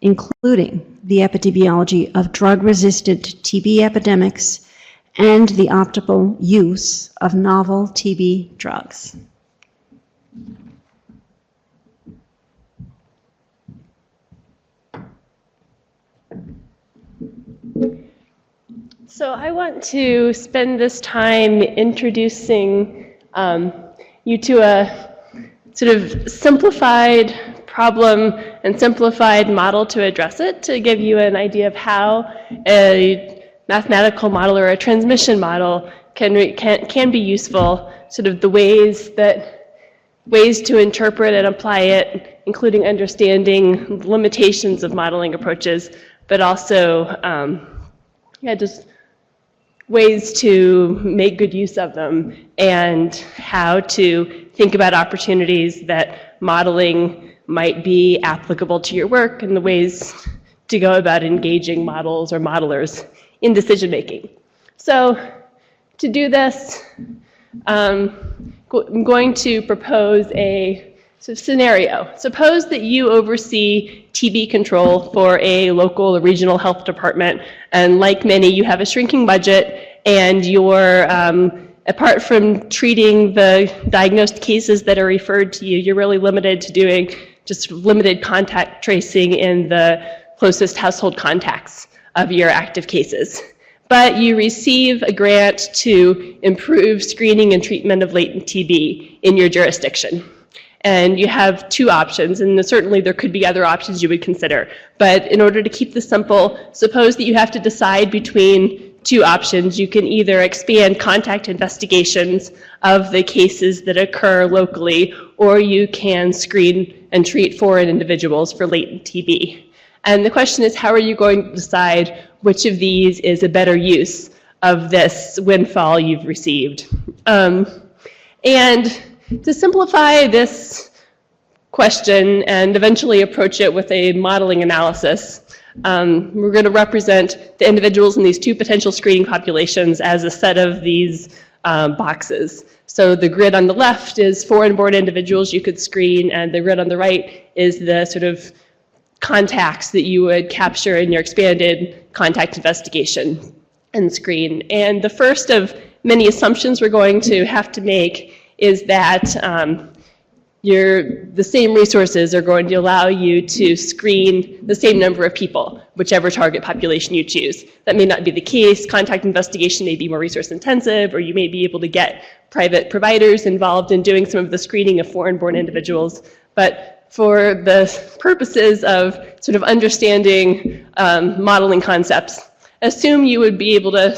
including the epidemiology of drug-resistant TB epidemics and the optimal use of novel TB drugs. So I want to spend this time introducing you to a sort of simplified problem and simplified model to address it, to give you an idea of how a mathematical model or a transmission model can be useful, sort of the ways to interpret and apply it, including understanding limitations of modeling approaches, but also just ways to make good use of them, and how to think about opportunities that modeling might be applicable to your work, and the ways to go about engaging models or modelers in decision making. So to do this, I'm going to propose a sort of scenario. Suppose that you oversee TB control for a local or regional health department, and like many, you have a shrinking budget, and you're, apart from treating the diagnosed cases that are referred to you, you're really limited to doing just limited contact tracing in the closest household contacts of your active cases. But you receive a grant to improve screening and treatment of latent TB in your jurisdiction. And you have two options, and certainly there could be other options you would consider. But in order to keep this simple, suppose that you have to decide between two options. You can either expand contact investigations of the cases that occur locally, or you can screen and treat foreign individuals for latent TB. And the question is, how are you going to decide which of these is a better use of this windfall you've received? And to simplify this question and eventually approach it with a modeling analysis, we're going to represent the individuals in these two potential screening populations as a set of these boxes. So the grid on the left is foreign-born individuals you could screen, and the grid on the right is the sort of contacts that you would capture in your expanded contact investigation and screen. And the first of many assumptions we're going to have to make is that the same resources are going to allow you to screen the same number of people, whichever target population you choose. That may not be the case. Contact investigation may be more resource intensive, or you may be able to get private providers involved in doing some of the screening of foreign-born individuals. But for the purposes of sort of understanding modeling concepts, assume you would be able to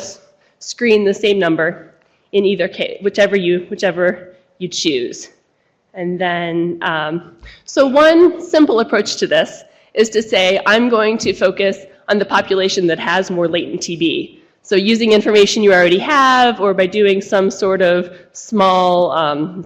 screen the same number in either case, whichever you choose. And then, so one simple approach to this is to say, I'm going to focus on the population that has more latent TB. So using information you already have, or by doing some sort of small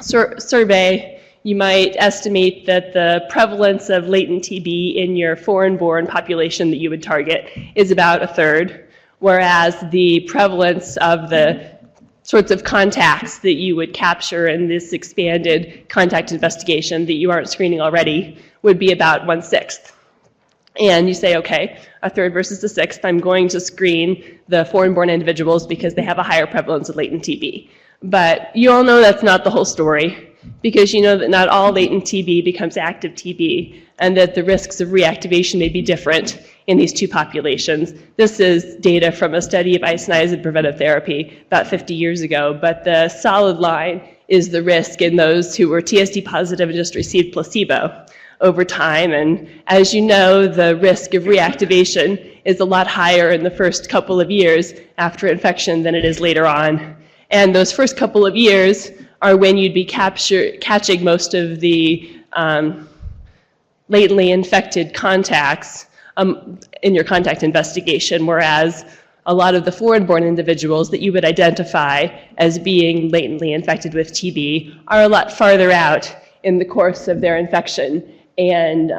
survey, you might estimate that the prevalence of latent TB in your foreign-born population that you would target is about 1/3, whereas the prevalence of the sorts of contacts that you would capture in this expanded contact investigation that you aren't screening already would be about 1/6. And you say, okay, 1/3 versus 1/6, I'm going to screen the foreign-born individuals because they have a higher prevalence of latent TB. But you all know that's not the whole story, because you know that not all latent TB becomes active TB, and that the risks of reactivation may be different in these two populations. This is data from a study of isoniazid preventive therapy about 50 years ago, but the solid line is the risk in those who were TSD positive and just received placebo over time. And as you know, the risk of reactivation is a lot higher in the first couple of years after infection than it is later on. And those first couple of years are when you'd be catching most of the latently infected contacts in your contact investigation, whereas a lot of the foreign-born individuals that you would identify as being latently infected with TB are a lot farther out in the course of their infection, and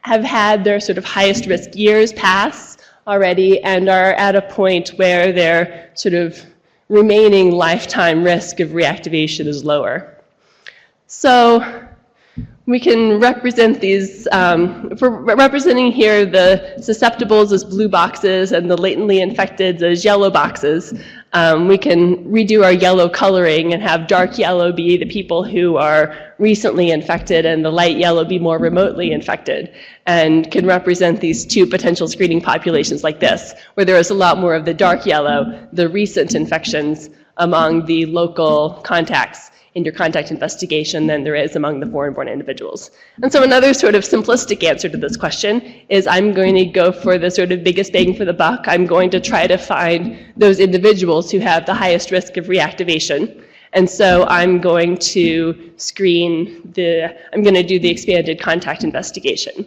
have had their sort of highest risk years pass already, and are at a point where their sort of remaining lifetime risk of reactivation is lower. So we can represent these, if we're representing here the susceptibles as blue boxes and the latently infected as yellow boxes, we can redo our yellow coloring and have dark yellow be the people who are recently infected and the light yellow be more remotely infected, and can represent these two potential screening populations like this, where there is a lot more of the dark yellow, the recent infections, among the local contacts in your contact investigation than there is among the foreign-born individuals. And so another sort of simplistic answer to this question is I'm going to go for the sort of biggest bang for the buck. I'm going to try to find those individuals who have the highest risk of reactivation. And so I'm going to I'm going to do the expanded contact investigation.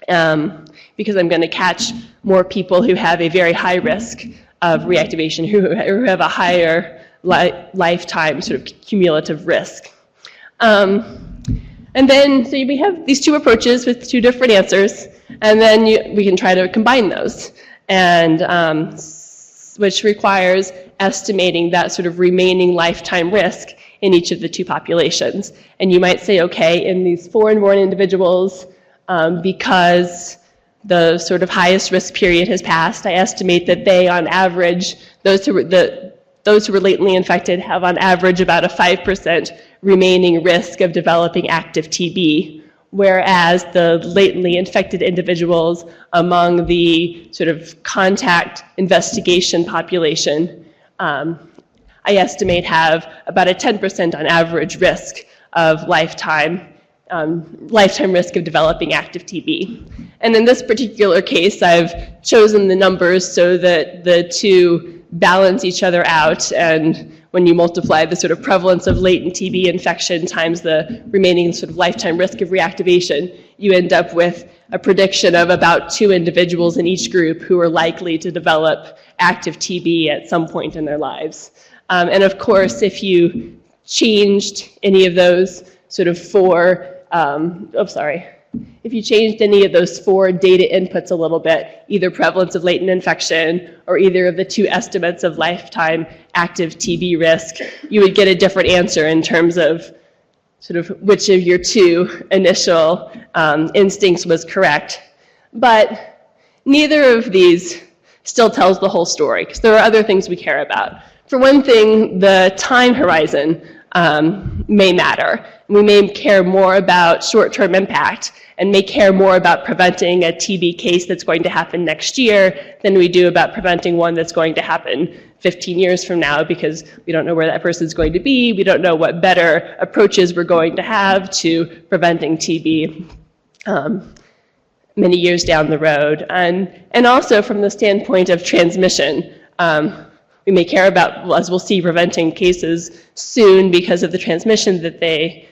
Because I'm going to catch more people who have a very high risk of reactivation, who have a higher lifetime sort of cumulative risk. And then, so we have these two approaches with two different answers, and then we can try to combine those, and which requires estimating that sort of remaining lifetime risk in each of the two populations. And you might say, okay, in these foreign-born individuals, because the sort of highest risk period has passed, I estimate that they, on average, those who were latently infected have on average about a 5% remaining risk of developing active TB, whereas the latently infected individuals among the sort of contact investigation population, I estimate have about a 10% on average risk of lifetime risk of developing active TB. And in this particular case, I've chosen the numbers so that the two balance each other out, and when you multiply the sort of prevalence of latent TB infection times the remaining sort of lifetime risk of reactivation, you end up with a prediction of about 2 individuals in each group who are likely to develop active TB at some point in their lives. And of course, if you changed any of those sort of if you changed any of those 4 data inputs a little bit, either prevalence of latent infection or either of the 2 estimates of lifetime active TB risk, you would get a different answer in terms of sort of which of your 2 initial instincts was correct. But neither of these still tells the whole story, because there are other things we care about. For one thing, the time horizon may matter. We may care more about short-term impact and may care more about preventing a TB case that's going to happen next year than we do about preventing one that's going to happen 15 years from now, because we don't know where that person's going to be. We don't know what better approaches we're going to have to preventing TB many years down the road. And also from the standpoint of transmission, we may care about, as we'll see, preventing cases soon because of the transmission that they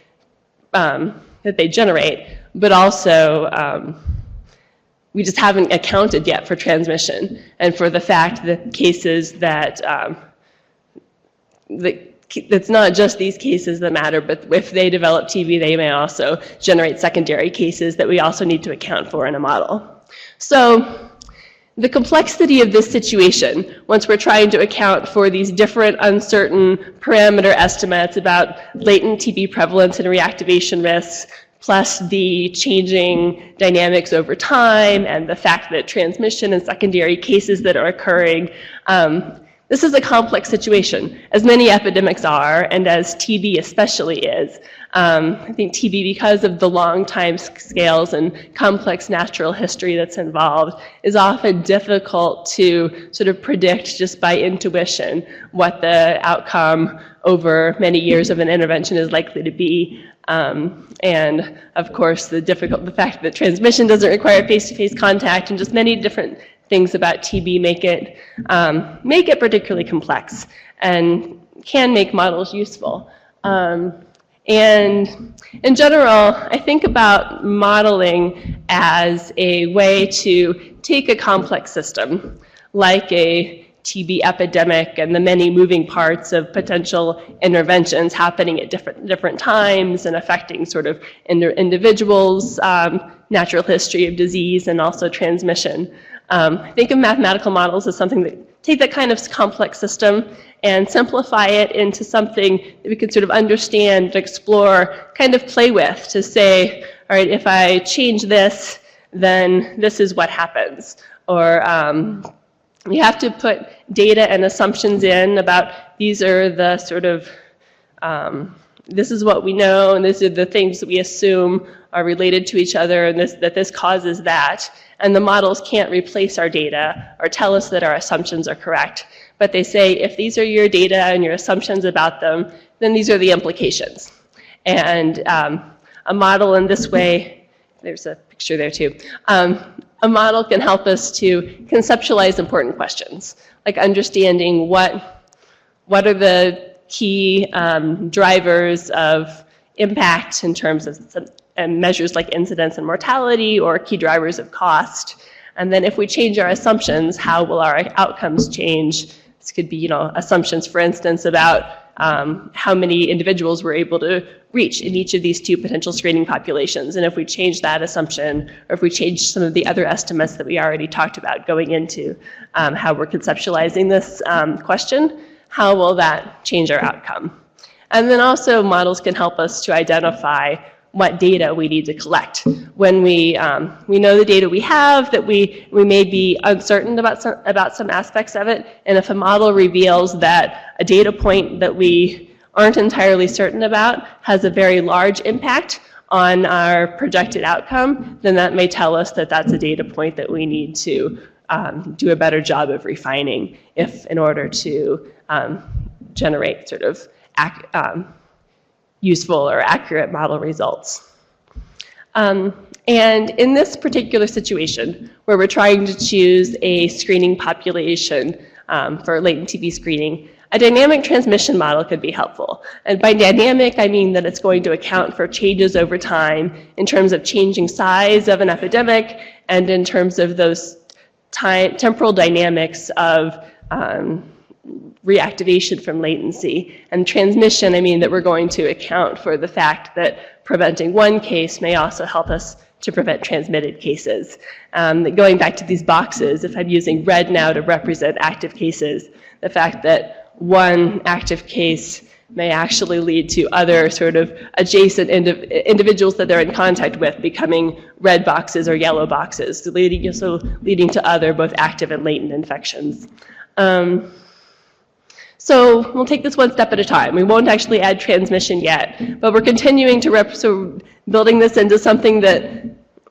generate, but also we just haven't accounted yet for transmission and for the fact that cases that it's not just these cases that matter, but if they develop TB, they may also generate secondary cases that we also need to account for in a model. So the complexity of this situation, once we're trying to account for these different uncertain parameter estimates about latent TB prevalence and reactivation risks, plus the changing dynamics over time and the fact that transmission and secondary cases that are occurring, this is a complex situation, as many epidemics are, and as TB especially is. I think TB, because of the long time scales and complex natural history that's involved, is often difficult to sort of predict just by intuition what the outcome over many years of an intervention is likely to be. And of course, the fact that transmission doesn't require face-to-face contact, and just many different things about TB make it particularly complex and can make models useful. And in general, I think about modeling as a way to take a complex system, like a TB epidemic and the many moving parts of potential interventions happening at different times and affecting sort of individuals' natural history of disease and also transmission. I think of mathematical models as something that take that kind of complex system and simplify it into something that we could sort of understand, explore, kind of play with, to say, all right, if I change this, then this is what happens. Or we have to put data and assumptions in about these are the sort of, this is what we know, and these are the things that we assume are related to each other, and that this causes that. And the models can't replace our data or tell us that our assumptions are correct. But they say, if these are your data and your assumptions about them, then these are the implications. And a model in this way, there's a picture there too, a model can help us to conceptualize important questions, like understanding what are the key drivers of impact in terms of and measures like incidence and mortality, or key drivers of cost. And then if we change our assumptions, how will our outcomes change? This could be, you know, assumptions, for instance, about how many individuals we're able to reach in each of these two potential screening populations. And if we change that assumption, or if we change some of the other estimates that we already talked about going into how we're conceptualizing this question, how will that change our outcome? And then also models can help us to identify what data we need to collect. When we know the data we have, that we may be uncertain about some aspects of it, and if a model reveals that a data point that we aren't entirely certain about has a very large impact on our projected outcome, then that may tell us that that's a data point that we need to do a better job of refining in order to generate sort of useful or accurate model results. And in this particular situation, where we're trying to choose a screening population for latent TB screening, a dynamic transmission model could be helpful. And by dynamic, I mean that it's going to account for changes over time in terms of changing size of an epidemic and in terms of those temporal dynamics of reactivation from latency. And transmission, I mean that we're going to account for the fact that preventing one case may also help us to prevent transmitted cases. Going back to these boxes, if I'm using red now to represent active cases, the fact that one active case may actually lead to other sort of adjacent individuals that they're in contact with becoming red boxes or yellow boxes, leading to other both active and latent infections. So we'll take this one step at a time. We won't actually add transmission yet, but we're continuing to so building this into something that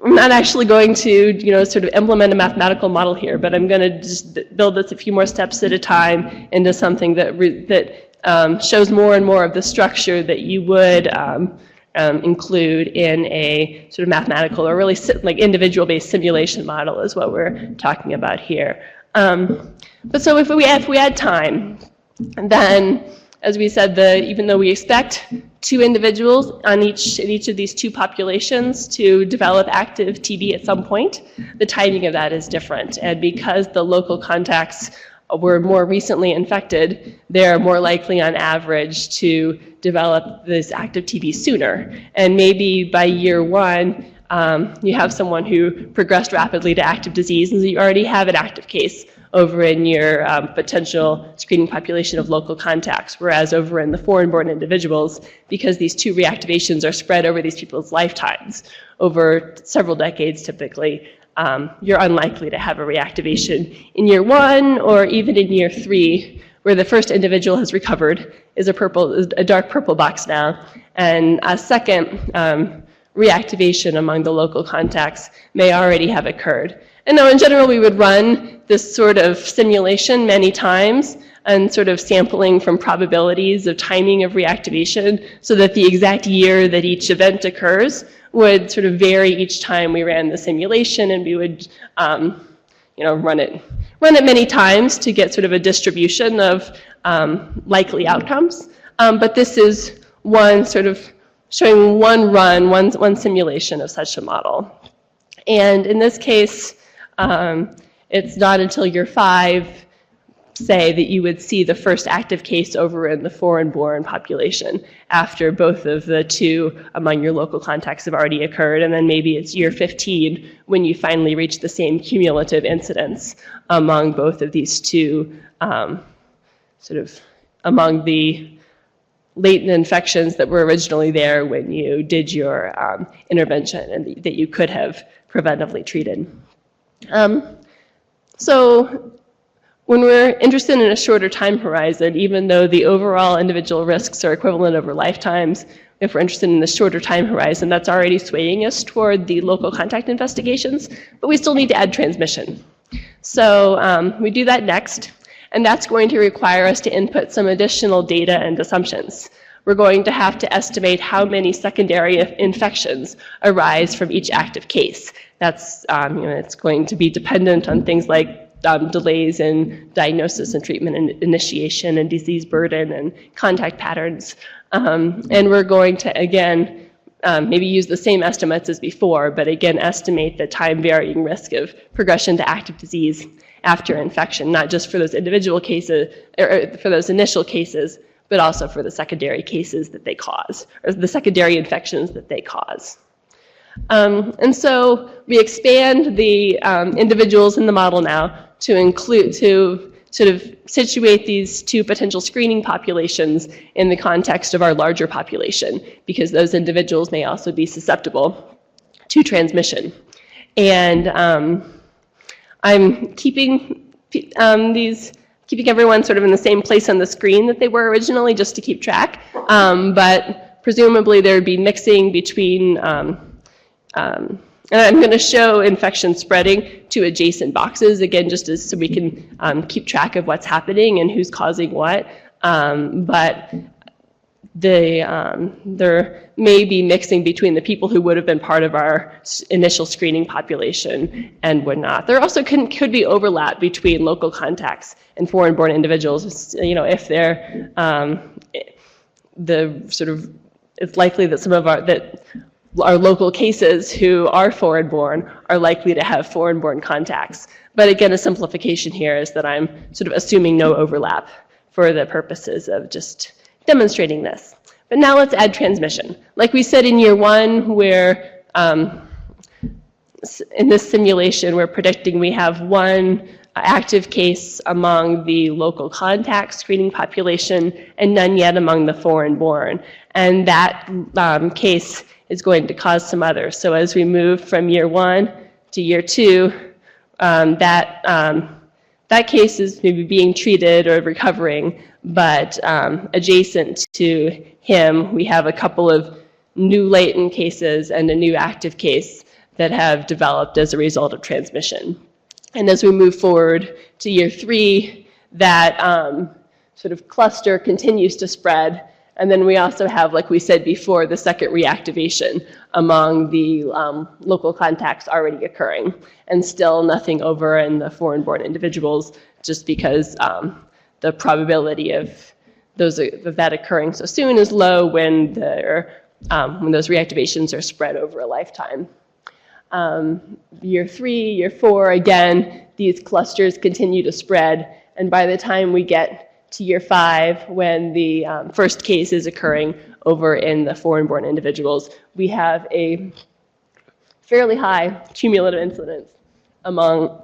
I'm not actually going to, sort of implement a mathematical model here, but I'm going to just build this a few more steps at a time into something that shows more and more of the structure that you would include in a sort of mathematical or really like individual-based simulation model is what we're talking about here. But so if we add time, then, as we said, even though we expect 2 individuals in each of these 2 populations to develop active TB at some point, the timing of that is different. And because the local contacts were more recently infected, they're more likely on average to develop this active TB sooner. And maybe by year 1, you have someone who progressed rapidly to active disease, and so you already have an active case over in your potential screening population of local contacts, whereas over in the foreign-born individuals, because these 2 reactivations are spread over these people's lifetimes, over several decades typically, you're unlikely to have a reactivation in year 1 or even in year 3, where the first individual has recovered, is a dark purple box now, and a second reactivation among the local contacts may already have occurred. And now in general we would run this sort of simulation many times and sort of sampling from probabilities of timing of reactivation so that the exact year that each event occurs would sort of vary each time we ran the simulation, and we would run it many times to get sort of a distribution of likely outcomes. But this is one sort of showing one simulation of such a model. And in this case, it's not until year 5 say that you would see the first active case over in the foreign-born population after both of the two among your local contacts have already occurred, and then maybe it's year 15 when you finally reach the same cumulative incidence among both of these two, among the latent infections that were originally there when you did your intervention and that you could have preventively treated. So when we're interested in a shorter time horizon, even though the overall individual risks are equivalent over lifetimes, if we're interested in the shorter time horizon, that's already swaying us toward the local contact investigations, but we still need to add transmission. So we do that next, and that's going to require us to input some additional data and assumptions. We're going to have to estimate how many secondary infections arise from each active case. That's, it's going to be dependent on things like delays in diagnosis and treatment and initiation and disease burden and contact patterns. And we're going to, again, maybe use the same estimates as before, but again, estimate the time-varying risk of progression to active disease after infection, not just for those individual cases, or for those initial cases, but also for the secondary cases that they cause, or the secondary infections that they cause. And so we expand the individuals in the model now to include, to sort of situate these two potential screening populations in the context of our larger population, because those individuals may also be susceptible to transmission. And I'm keeping everyone sort of in the same place on the screen that they were originally, just to keep track. But presumably there would be mixing between, and I'm going to show infection spreading to adjacent boxes, again, just so we can keep track of what's happening and who's causing what. But there may be mixing between the people who would have been part of our initial screening population and would not. There also could be overlap between local contacts and foreign-born individuals. If they're it's likely that some of our local cases who are foreign-born are likely to have foreign-born contacts. But again, a simplification here is that I'm sort of assuming no overlap for the purposes of just demonstrating this. But now let's add transmission. Like we said in year one, where in this simulation, we're predicting we have one active case among the local contact screening population and none yet among the foreign-born. And that case is going to cause some others. So as we move from year one to year two, that case is maybe being treated or recovering, but adjacent to him, we have a couple of new latent cases and a new active case that have developed as a result of transmission. And as we move forward to year three, that sort of cluster continues to spread. And then we also have, like we said before, the second reactivation among the local contacts already occurring, and still nothing over in the foreign-born individuals, just because the probability of that occurring so soon is low when those reactivations are spread over a lifetime. Year three, year four, again, these clusters continue to spread, and by the time we get to year five, when the first case is occurring over in the foreign-born individuals, we have a fairly high cumulative incidence among,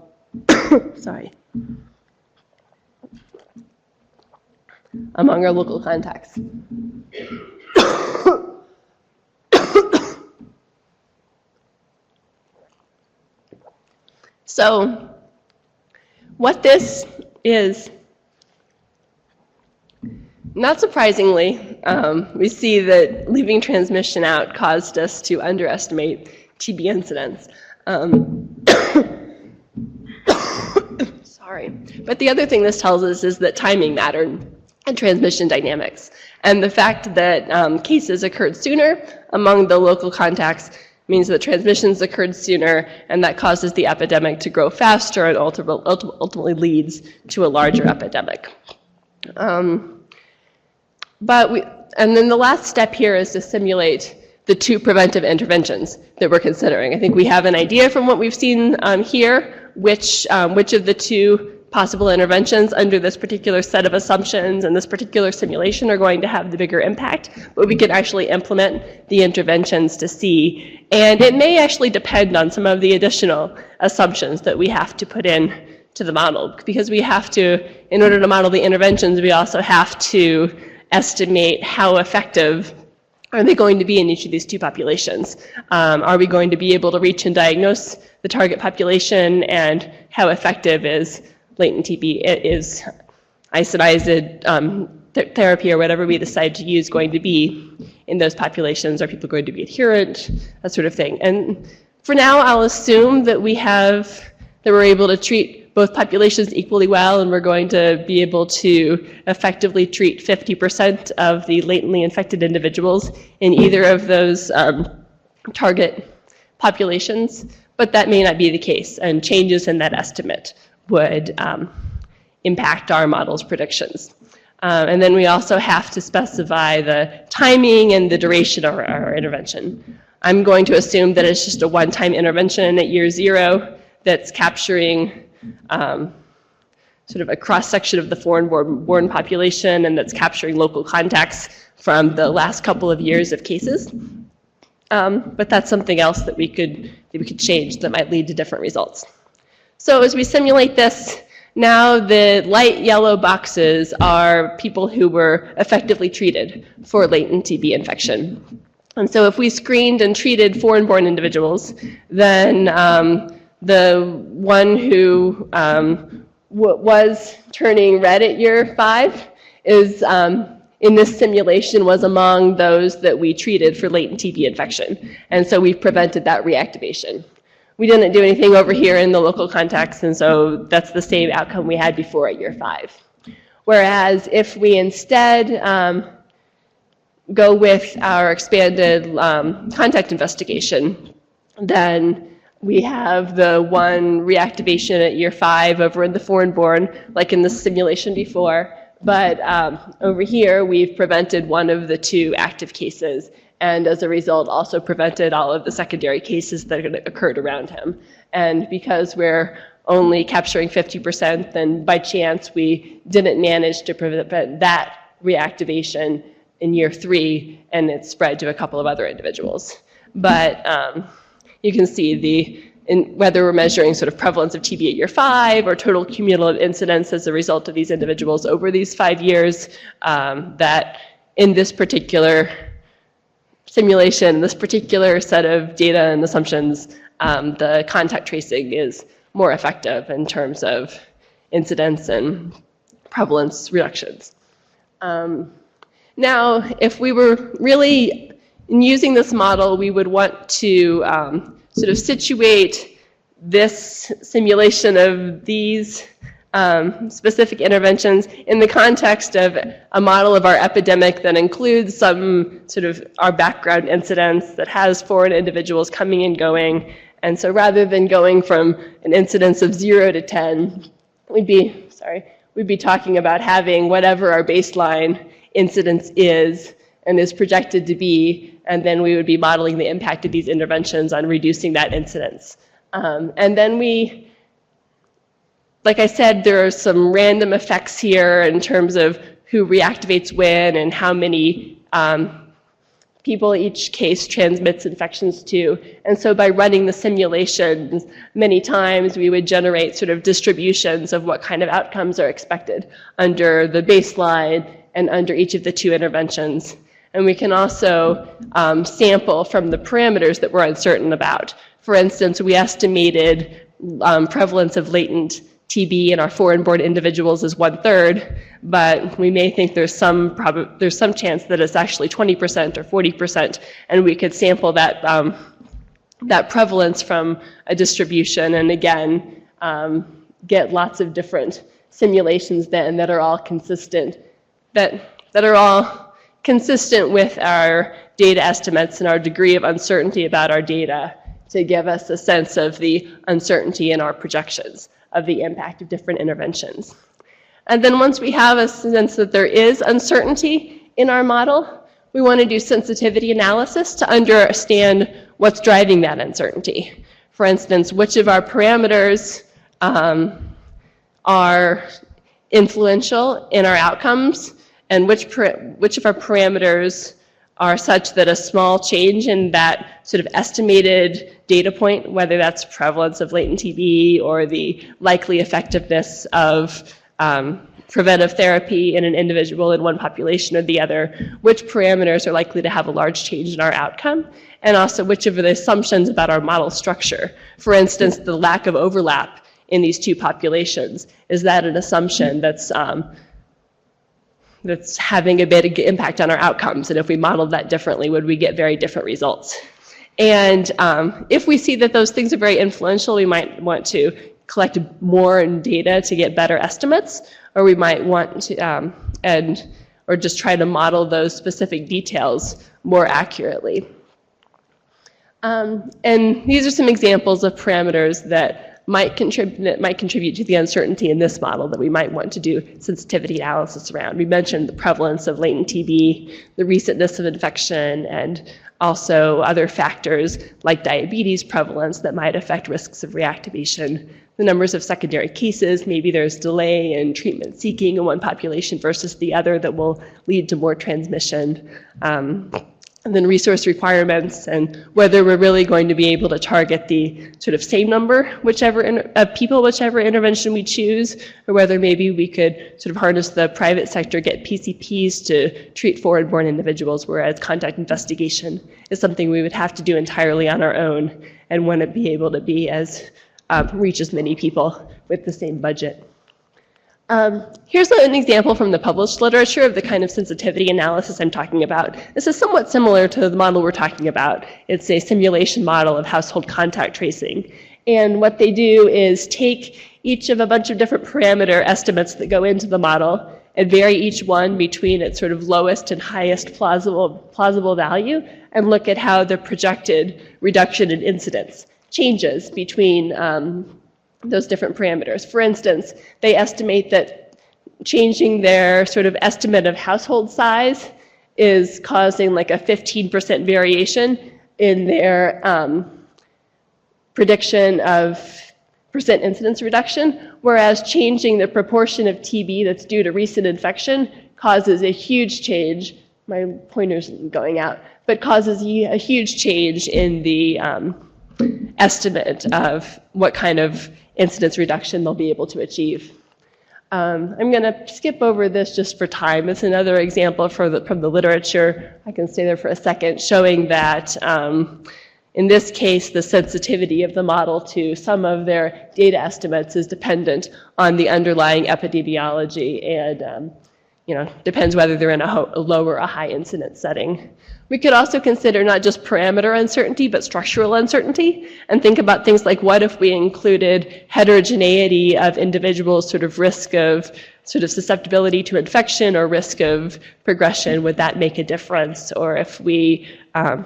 among our local contacts. So what this is, not surprisingly, we see that leaving transmission out caused us to underestimate TB incidence. Sorry. But the other thing this tells us is that timing mattered and transmission dynamics. And the fact that cases occurred sooner among the local contacts means that transmissions occurred sooner, and that causes the epidemic to grow faster and ultimately leads to a larger epidemic. And then the last step here is to simulate the two preventive interventions that we're considering. I think we have an idea from what we've seen here, which of the two possible interventions under this particular set of assumptions and this particular simulation are going to have the bigger impact, but we can actually implement the interventions to see. And it may actually depend on some of the additional assumptions that we have to put in to the model, because we have to, in order to model the interventions, we also have to estimate how effective are they going to be in each of these two populations. Are we going to be able to reach and diagnose the target population, and how effective is latent TB, is isoniazid therapy or whatever we decide to use going to be in those populations? Are people going to be adherent? That sort of thing. And for now, I'll assume that we're able to treat both populations equally well, and we're going to be able to effectively treat 50% of the latently infected individuals in either of those target populations, but that may not be the case, and changes in that estimate would impact our model's predictions. And then we also have to specify the timing and the duration of our intervention. I'm going to assume that it's just a one-time intervention at year 0 that's capturing sort of a cross-section of the foreign-born population, and that's capturing local contacts from the last couple of years of cases. But that's something else that we could change that might lead to different results. So as we simulate this, now the light yellow boxes are people who were effectively treated for latent TB infection. And so if we screened and treated foreign-born individuals, then the one who was turning red at year 5 is, in this simulation, was among those that we treated for latent TB infection. And so we've prevented that reactivation. We didn't do anything over here in the local context, and so that's the same outcome we had before at year 5. Whereas if we instead go with our expanded contact investigation, then we have the one reactivation at year 5 over in the foreign-born, like in the simulation before, but over here we've prevented one of the 2 active cases, and as a result also prevented all of the secondary cases that occurred around him. And because we're only capturing 50%, then by chance we didn't manage to prevent that reactivation in year 3, and it spread to a couple of other individuals. But you can see whether we're measuring sort of prevalence of TB at year 5 or total cumulative incidence as a result of these individuals over these 5 years, that in this particular simulation, this particular set of data and assumptions, the contact tracing is more effective in terms of incidence and prevalence reductions. Now, if we were really using this model, we would want to sort of situate this simulation of these specific interventions in the context of a model of our epidemic that includes some sort of our background incidence that has foreign individuals coming and going. And so rather than going from an incidence of 0 to 10, we'd be talking about having whatever our baseline incidence is and is projected to be, and then we would be modeling the impact of these interventions on reducing that incidence. And then like I said, there are some random effects here in terms of who reactivates when and how many people each case transmits infections to. And so by running the simulations many times, we would generate sort of distributions of what kind of outcomes are expected under the baseline and under each of the 2 interventions. And we can also sample from the parameters that we're uncertain about. For instance, we estimated prevalence of latent TB in our foreign-born individuals is 1/3, but we may think there's some chance that it's actually 20% or 40%, and we could sample that that prevalence from a distribution, and again get lots of different simulations then that are all consistent, that are all consistent with our data estimates and our degree of uncertainty about our data, to give us a sense of the uncertainty in our projections of the impact of different interventions. And then once we have a sense that there is uncertainty in our model, we want to do sensitivity analysis to understand what's driving that uncertainty. For instance, which of our parameters are influential in our outcomes, and which of our parameters are such that a small change in that sort of estimated data point, whether that's prevalence of latent TB or the likely effectiveness of preventive therapy in an individual in one population or the other, which parameters are likely to have a large change in our outcome, and also which of the assumptions about our model structure. For instance, the lack of overlap in these two populations, is that an assumption that's having a big impact on our outcomes? And if we modeled that differently, would we get very different results? And if we see that those things are very influential, we might want to collect more data to get better estimates, or we might want to, or just try to model those specific details more accurately. And these are some examples of parameters that might contribute to the uncertainty in this model that we might want to do sensitivity analysis around. We mentioned the prevalence of latent TB, the recentness of infection, and also other factors like diabetes prevalence that might affect risks of reactivation, the numbers of secondary cases, maybe there's delay in treatment seeking in one population versus the other that will lead to more transmission. And then resource requirements, and whether we're really going to be able to target the sort of same number, whichever intervention we choose, or whether maybe we could sort of harness the private sector, get PCPs to treat foreign-born individuals, whereas contact investigation is something we would have to do entirely on our own and wouldn't be able to be as reach as many people with the same budget. Here's an example from the published literature of the kind of sensitivity analysis I'm talking about. This is somewhat similar to the model we're talking about. It's a simulation model of household contact tracing. And what they do is take each of a bunch of different parameter estimates that go into the model and vary each one between its sort of lowest and highest plausible value, and look at how the projected reduction in incidence changes between those different parameters. For instance, they estimate that changing their sort of estimate of household size is causing like a 15% variation in their prediction of percent incidence reduction, whereas changing the proportion of TB that's due to recent infection causes a huge change, my pointer's going out, but causes a huge change in the estimate of what kind of incidence reduction they'll be able to achieve. I'm going to skip over this just for time. It's another example from the literature. I can stay there for a second, showing that in this case, the sensitivity of the model to some of their data estimates is dependent on the underlying epidemiology, and depends whether they're in a low or a high incidence setting. We could also consider not just parameter uncertainty, but structural uncertainty, and think about things like, what if we included heterogeneity of individuals' sort of risk of sort of susceptibility to infection or risk of progression? Would that make a difference? Or if we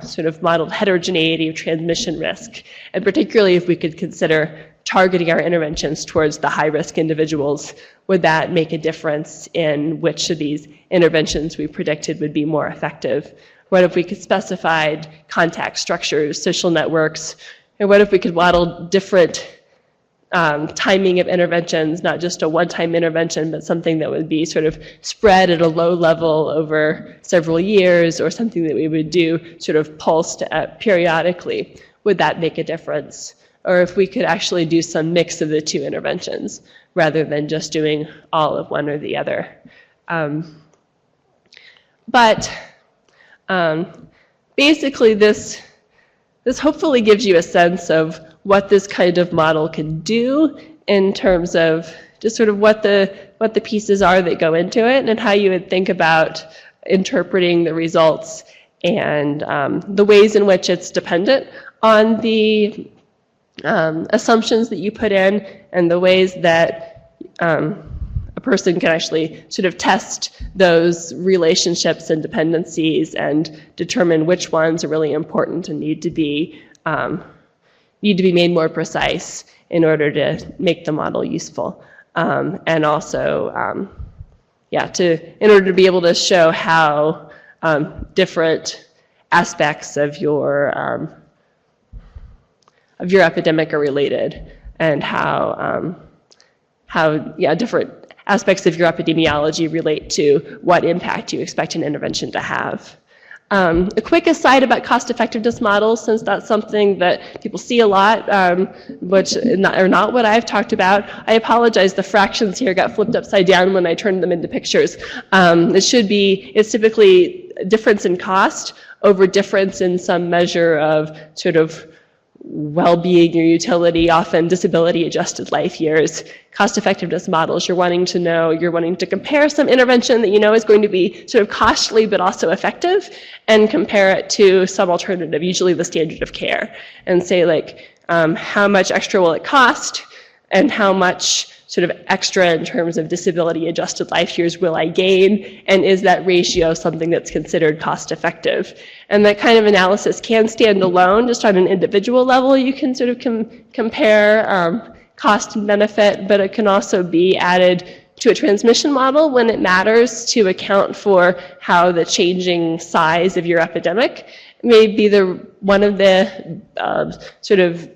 sort of modeled heterogeneity of transmission risk, and particularly if we could consider targeting our interventions towards the high-risk individuals, would that make a difference in which of these interventions we predicted would be more effective? What if we could specify contact structures, social networks, and what if we could model different timing of interventions, not just a one-time intervention, but something that would be sort of spread at a low level over several years, or something that we would do sort of pulsed periodically? Would that make a difference? Or if we could actually do some mix of the two interventions, rather than just doing all of one or the other. Basically this hopefully gives you a sense of what this kind of model can do in terms of just sort of what the pieces are that go into it, and how you would think about interpreting the results, and the ways in which it's dependent on the assumptions that you put in, and the ways that a person can actually sort of test those relationships and dependencies and determine which ones are really important and need to be made more precise in order to make the model useful, and also in order to be able to show how different aspects of your epidemic are related, and how how different aspects of your epidemiology relate to what impact you expect an intervention to have. A quick aside about cost-effectiveness models, since that's something that people see a lot, which are not what I've talked about. I apologize, the fractions here got flipped upside down when I turned them into pictures. It's typically difference in cost over difference in some measure of sort of well-being or utility, often disability-adjusted life years. Cost-effectiveness models, you're wanting to compare some intervention that you know is going to be sort of costly but also effective, and compare it to some alternative, usually the standard of care, and say like, how much extra will it cost, and how much sort of extra in terms of disability-adjusted life years will I gain, and is that ratio something that's considered cost-effective? And that kind of analysis can stand alone, just on an individual level. You can sort of compare cost and benefit, but it can also be added to a transmission model when it matters to account for how the changing size of your epidemic may be one of the sort of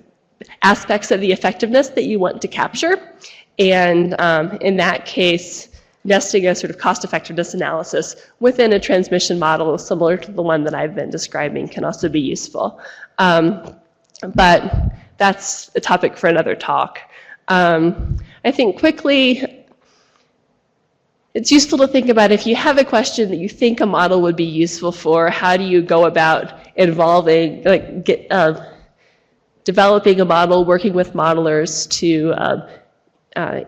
aspects of the effectiveness that you want to capture. And in that case, nesting a sort of cost-effectiveness analysis within a transmission model similar to the one that I've been describing can also be useful. But that's a topic for another talk. I think quickly, it's useful to think about if you have a question that you think a model would be useful for, how do you go about involving, developing a model, working with modelers to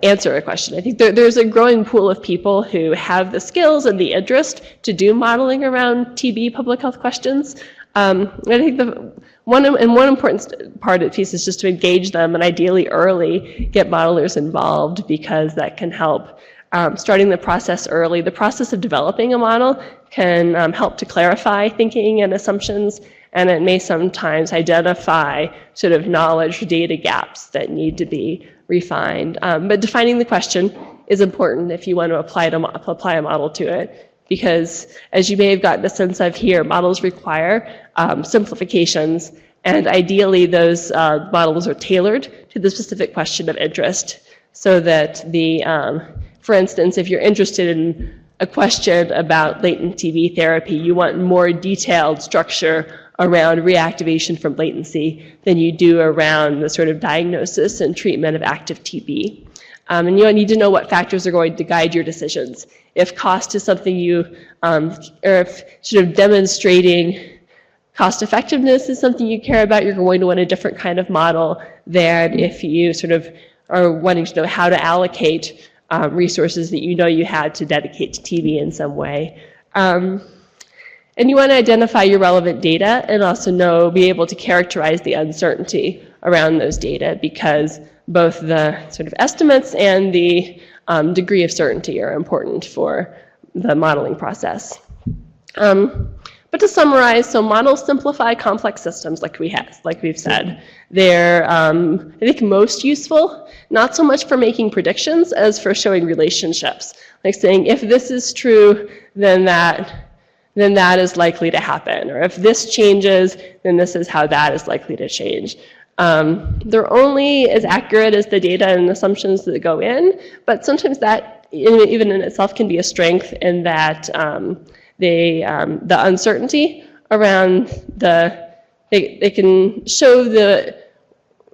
answer a question. I think there's a growing pool of people who have the skills and the interest to do modeling around TB public health questions. I think one important part of the piece is just to engage them and ideally early get modelers involved, because that can help. Starting the process early, the process of developing a model can help to clarify thinking and assumptions, and it may sometimes identify sort of knowledge data gaps that need to be refined. But defining the question is important if you want to apply a model to it, because as you may have gotten a sense of here, models require simplifications, and ideally those models are tailored to the specific question of interest, so that for instance, if you're interested in a question about latent TB therapy, you want more detailed structure around reactivation from latency than you do around the sort of diagnosis and treatment of active TB. And you need to know what factors are going to guide your decisions. If cost is something or if sort of demonstrating cost effectiveness is something you care about, you're going to want a different kind of model than if you sort of are wanting to know how to allocate resources that you know you had to dedicate to TB in some way. And you want to identify your relevant data and also be able to characterize the uncertainty around those data, because both the sort of estimates and the degree of certainty are important for the modeling process. But to summarize, so models simplify complex systems like we've said. They're, I think, most useful, not so much for making predictions as for showing relationships. Like saying, if this is true, then that is likely to happen. Or if this changes, then this is how that is likely to change. They're only as accurate as the data and assumptions that go in, but sometimes that even in itself can be a strength in that the uncertainty around they can show the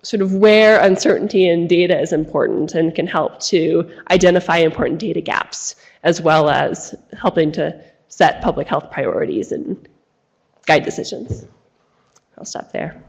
sort of where uncertainty in data is important and can help to identify important data gaps, as well as helping to set public health priorities and guide decisions. I'll stop there.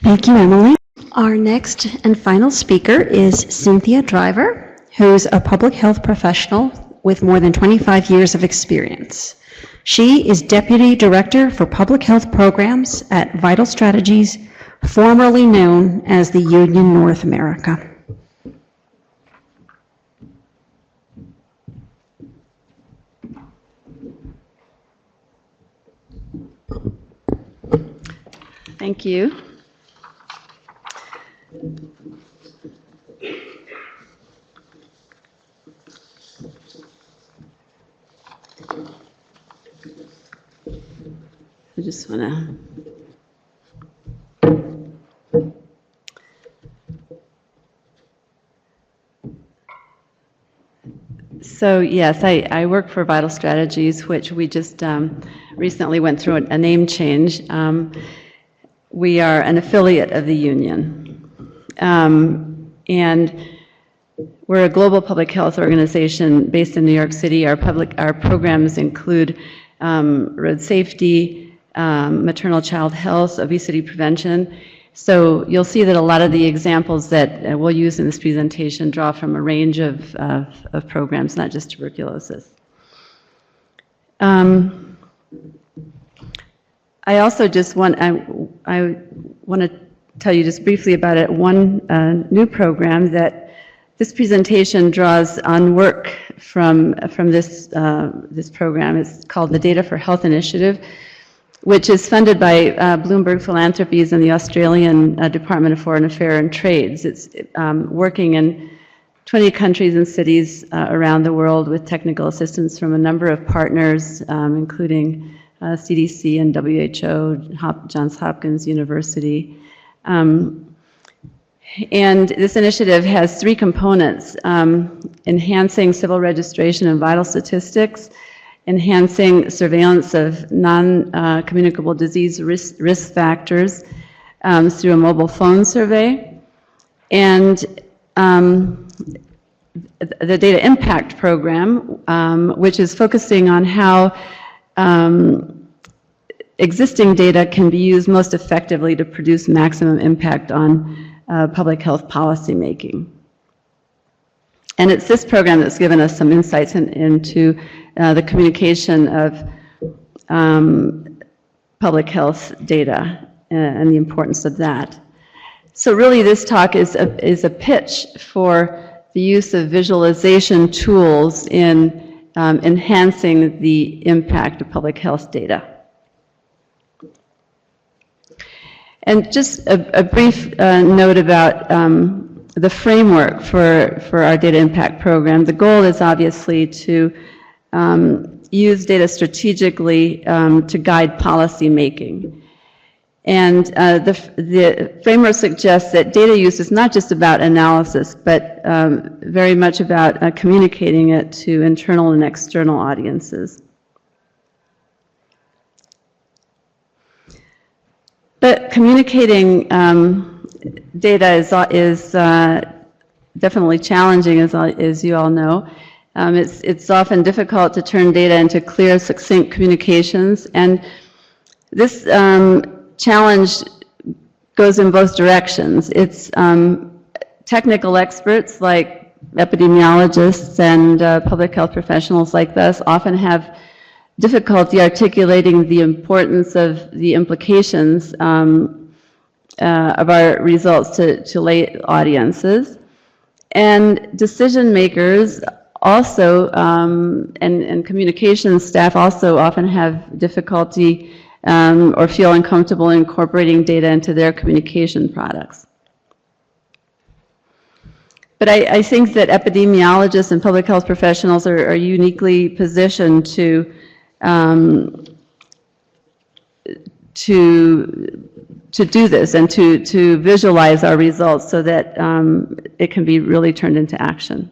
Thank you, Emily. Our next and final speaker is Cynthia Driver, who's a public health professional with more than 25 years of experience. She is Deputy Director for Public Health Programs at Vital Strategies, formerly known as the Union North America. Thank you. just want to... So yes, I work for Vital Strategies, which we just recently went through a name change. We are an affiliate of the Union. And we're a global public health organization based in New York City. Our programs include road safety, maternal child health, obesity prevention. So you'll see that a lot of the examples that we'll use in this presentation draw from a range of programs, not just tuberculosis. I also just want to tell you just briefly about one new program that this presentation draws on work from this program. It's called the Data for Health Initiative, which is funded by Bloomberg Philanthropies and the Australian Department of Foreign Affairs and Trades. It's working in 20 countries and cities around the world with technical assistance from a number of partners, including CDC and WHO, Johns Hopkins University. And this initiative has three components: enhancing civil registration and vital statistics, enhancing surveillance of non-communicable disease risk factors through a mobile phone survey, and the Data Impact Program, which is focusing on how existing data can be used most effectively to produce maximum impact on public health policy making. And it's this program that's given us some insights into the communication of public health data and the importance of that. So really this talk is a pitch for the use of visualization tools in enhancing the impact of public health data. And just a brief note about the framework for our data impact program. The goal is obviously to use data strategically to guide policy making. And the framework suggests that data use is not just about analysis, but very much about communicating it to internal and external audiences. But communicating data is definitely challenging, as you all know. It's often difficult to turn data into clear, succinct communications, and this challenge goes in both directions. It's technical experts like epidemiologists and public health professionals like us often have difficulty articulating the importance of the implications of our results to lay audiences. And decision makers also, and communications staff also often have difficulty or feel uncomfortable incorporating data into their communication products. But I think that epidemiologists and public health professionals are uniquely positioned to do this and to visualize our results so that it can be really turned into action.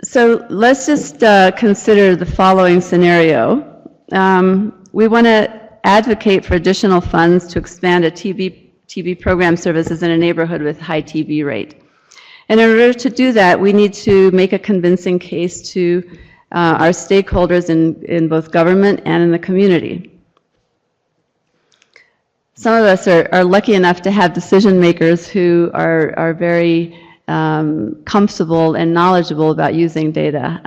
So let's just consider the following scenario. We want to advocate for additional funds to expand a TB program services in a neighborhood with high TB rate. And in order to do that, we need to make a convincing case to our stakeholders in both government and in the community. Some of us are lucky enough to have decision makers who are very comfortable and knowledgeable about using data,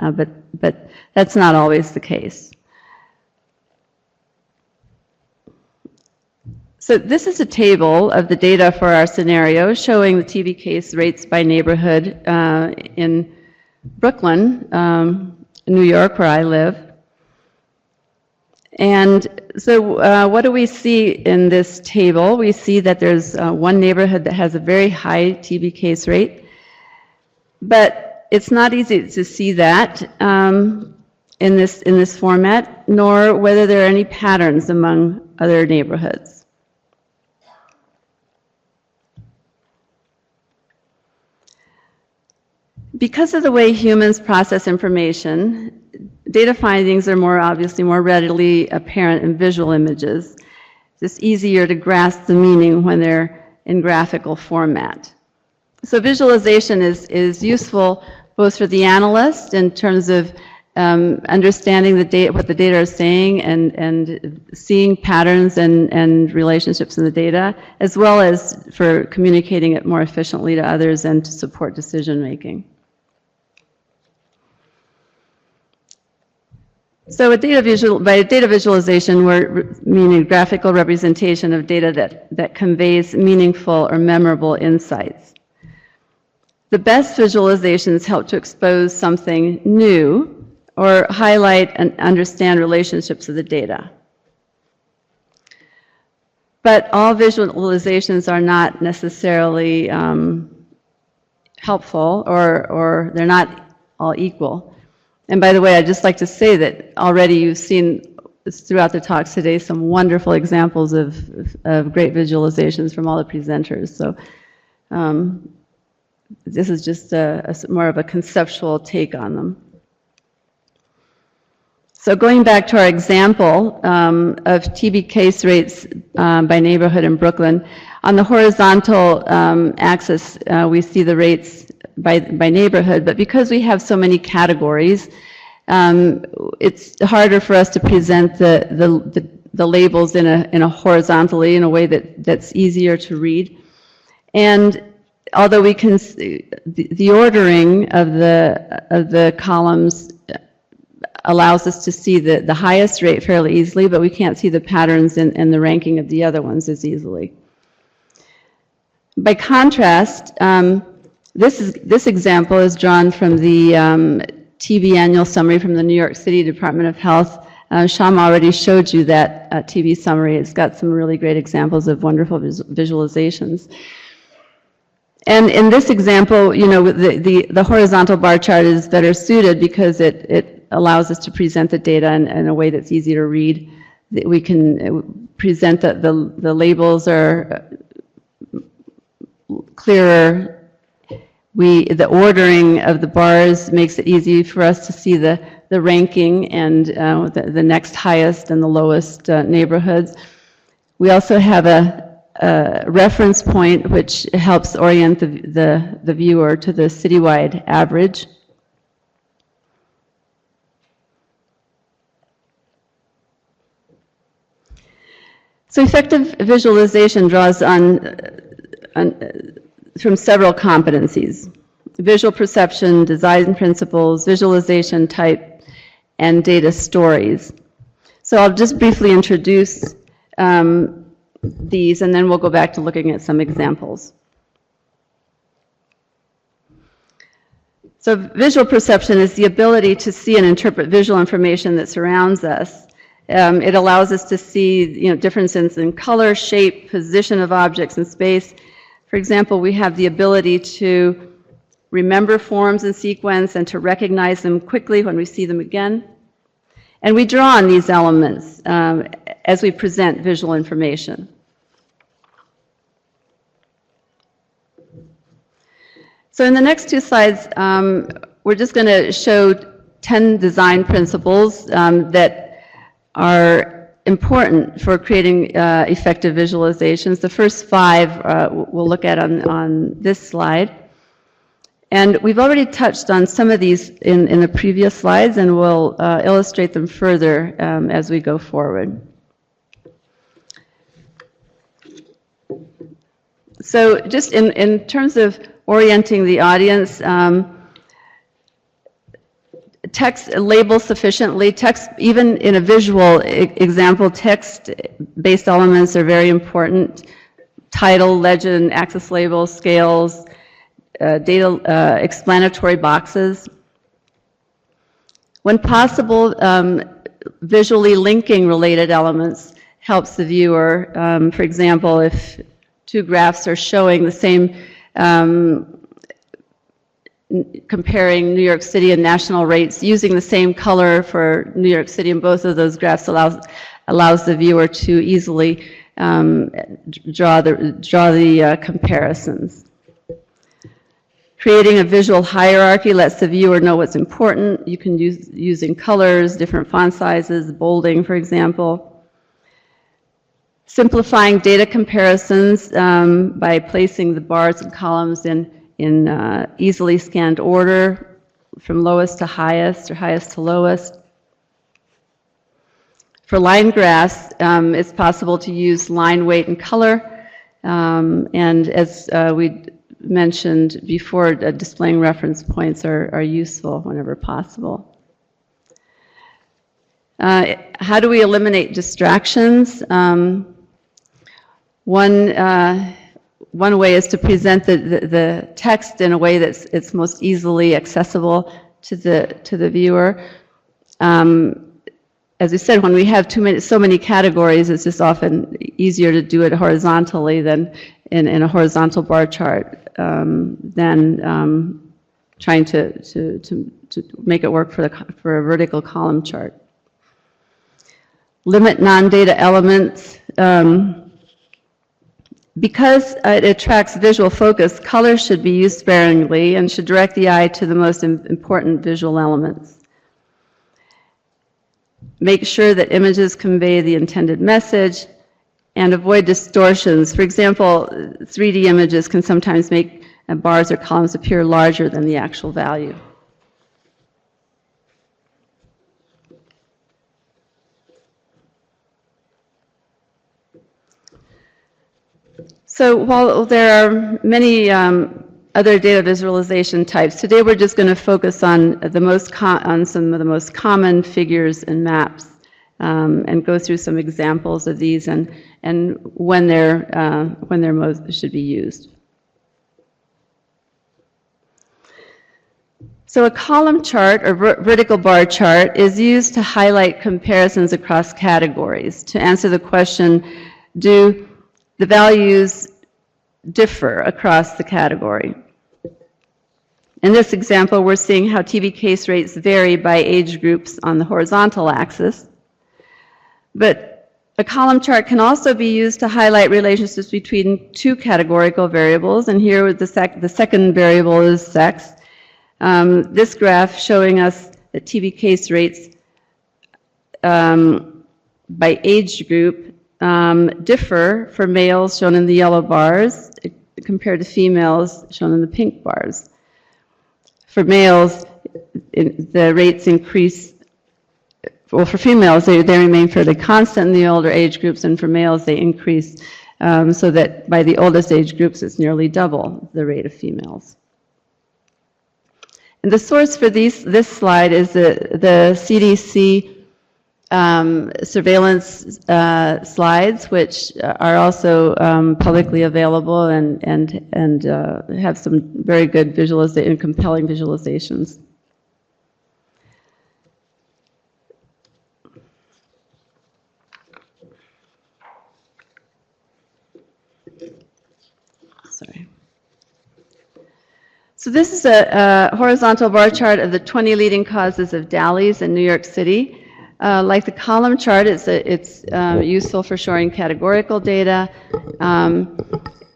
but that's not always the case. So this is a table of the data for our scenario showing the TB case rates by neighborhood in Brooklyn, New York, where I live. And so what do we see in this table? We see that there's one neighborhood that has a very high TB case rate, but it's not easy to see that. in this format, nor whether there are any patterns among other neighborhoods. Because of the way humans process information, data findings are obviously more readily apparent in visual images. It's easier to grasp the meaning when they're in graphical format. So visualization is useful both for the analyst in terms of understanding the data, what the data are saying, and seeing patterns and relationships in the data, as well as for communicating it more efficiently to others and to support decision making. So by data visualization, we're meaning graphical representation of data that conveys meaningful or memorable insights. The best visualizations help to expose something new or highlight and understand relationships of the data. But all visualizations are not necessarily helpful, or they're not all equal. And by the way, I'd just like to say that already you've seen throughout the talks today some wonderful examples of great visualizations from all the presenters. So this is just more of a conceptual take on them. So going back to our example of TB case rates by neighborhood in Brooklyn, on the horizontal axis we see the rates by neighborhood, but because we have so many categories, it's harder for us to present the labels in a horizontally in a way that's easier to read. And although we can see the ordering of the columns allows us to see the highest rate fairly easily, but we can't see the patterns in the ranking of the other ones as easily. By contrast, this example is drawn from the TB annual summary from the New York City Department of Health. Sham already showed you that TB summary. It's got some really great examples of wonderful visualizations. And in this example, you know, the horizontal bar chart is better suited because it allows us to present the data in a way that's easy to read. We can present the labels are clearer. The ordering of the bars makes it easy for us to see the ranking and the next highest and the lowest neighborhoods. We also have a reference point which helps orient the viewer to the citywide average. So effective visualization draws from several competencies: visual perception, design principles, visualization type, and data stories. So I'll just briefly introduce these, and then we'll go back to looking at some examples. So visual perception is the ability to see and interpret visual information that surrounds us. It allows us to see, differences in color, shape, position of objects in space. For example, we have the ability to remember forms and sequence and to recognize them quickly when we see them again. And we draw on these elements as we present visual information. So in the next two slides, we're just going to show 10 design principles that are important for creating effective visualizations. The first 5 we'll look at on this slide. And we've already touched on some of these in the previous slides, and we'll illustrate them further as we go forward. So just in terms of orienting the audience, text labels sufficiently. Text, even in a visual example, text-based elements are very important. Title, legend, axis labels, scales, data explanatory boxes. When possible, visually linking related elements helps the viewer. For example, if 2 graphs are showing the same comparing New York City and national rates using the same color for New York City, and both of those graphs allows the viewer to easily draw the comparisons. Creating a visual hierarchy lets the viewer know what's important. You can use using colors, different font sizes, bolding, for example. Simplifying data comparisons by placing the bars and columns in easily scanned order from lowest to highest or highest to lowest. For line graphs, it's possible to use line weight and color, and as we mentioned before, displaying reference points are useful whenever possible. How do we eliminate distractions? One way is to present the text in a way that's it's most easily accessible to the viewer. As I said, when we have so many categories, it's just often easier to do it horizontally than in a horizontal bar chart than trying to make it work for a vertical column chart. Limit non-data elements. Because it attracts visual focus, color should be used sparingly and should direct the eye to the most important visual elements. Make sure that images convey the intended message and avoid distortions. For example, 3D images can sometimes make bars or columns appear larger than the actual value. So while there are many other data visualization types, today we're just going to focus on some of the most common figures and maps, and go through some examples of these and when they're most should be used. So a column chart or vertical bar chart is used to highlight comparisons across categories to answer the question, do the values differ across the category? In this example, we're seeing how TB case rates vary by age groups on the horizontal axis. But a column chart can also be used to highlight relationships between two categorical variables, and here the second variable is sex. This graph showing us the TB case rates by age group differ for males, shown in the yellow bars, compared to females, shown in the pink bars. For males, the rates increase, well, for females, they remain fairly constant in the older age groups, and for males, they increase so that by the oldest age groups, it's nearly double the rate of females. And the source for this slide is the CDC surveillance slides, which are also publicly available and have some very good and compelling visualizations. Sorry. So this is a horizontal bar chart of the 20 leading causes of DALYS in New York City. Like the column chart, it's useful for showing categorical data.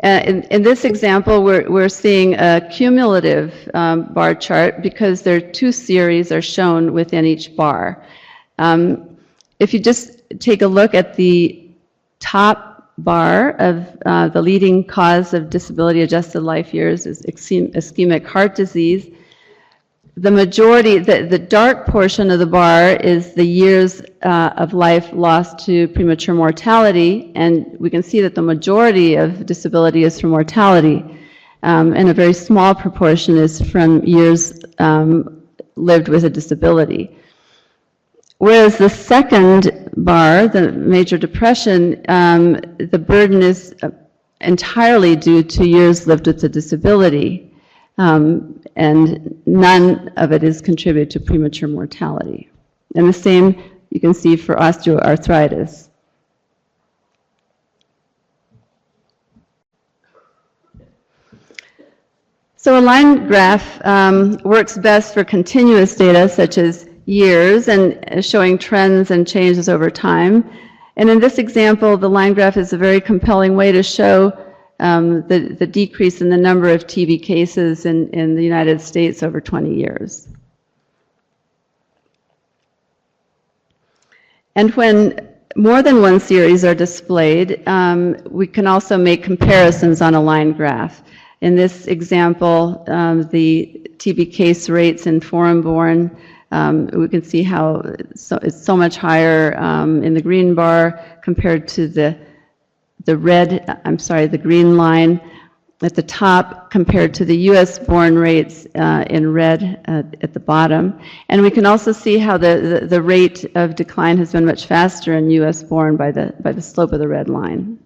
In this example, we're seeing a cumulative bar chart because there are two series are shown within each bar. If you just take a look at the top bar of the leading cause of disability-adjusted life years is ischemic heart disease. The majority, the dark portion of the bar is the years of life lost to premature mortality, and we can see that the majority of disability is from mortality, and a very small proportion is from years lived with a disability. Whereas the second bar, the major depression, the burden is entirely due to years lived with a disability. And none of it is contributed to premature mortality. And the same you can see for osteoarthritis. So a line graph works best for continuous data such as years and showing trends and changes over time. And in this example, the line graph is a very compelling way to show the decrease in the number of TB cases in the United States over 20 years. And when more than one series are displayed, we can also make comparisons on a line graph. In this example, the TB case rates in foreign-born, we can see how it's so much higher in the green bar compared to the green line at the top compared to the US-born rates in red at the bottom. And we can also see how the rate of decline has been much faster in US-born by the slope of the red line.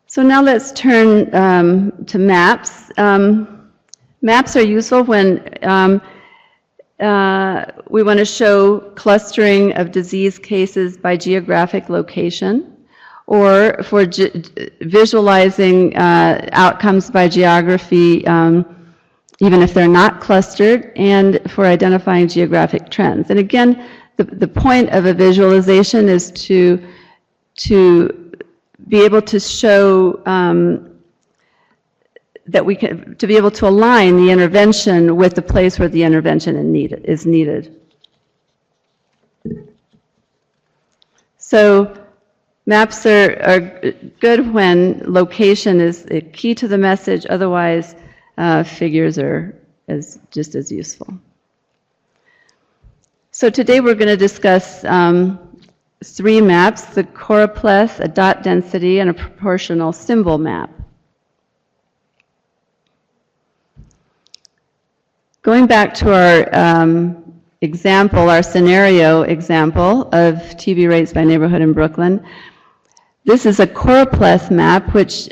So now let's turn to maps. Maps are useful when we want to show clustering of disease cases by geographic location, or for visualizing outcomes by geography, even if they're not clustered, and for identifying geographic trends. And again, the point of a visualization is to be able to show to be able to align the intervention with the place where the intervention is needed. So maps are good when location is key to the message, otherwise figures are just as useful. So today we're going to discuss 3 maps: the choropleth, a dot density, and a proportional symbol map. Going back to our example, our scenario example of TB rates by neighborhood in Brooklyn, this is a choropleth map, which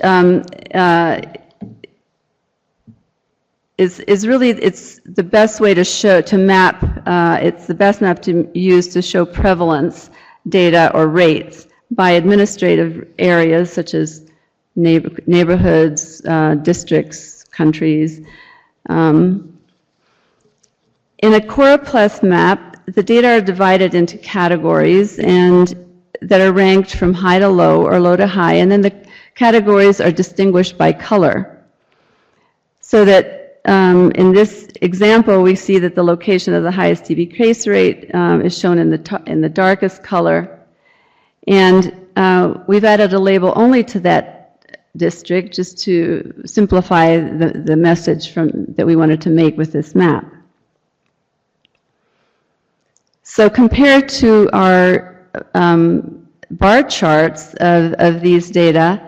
is really, it's the best way to map, it's the best map to use to show prevalence data or rates by administrative areas such as neighborhoods, districts, countries. In a choropleth map, the data are divided into categories and that are ranked from high to low or low to high, and then the categories are distinguished by color. So that in this example, we see that the location of the highest TB case rate is shown in the darkest color, and we've added a label only to that district just to simplify the message that we wanted to make with this map. So compared to our bar charts of these data,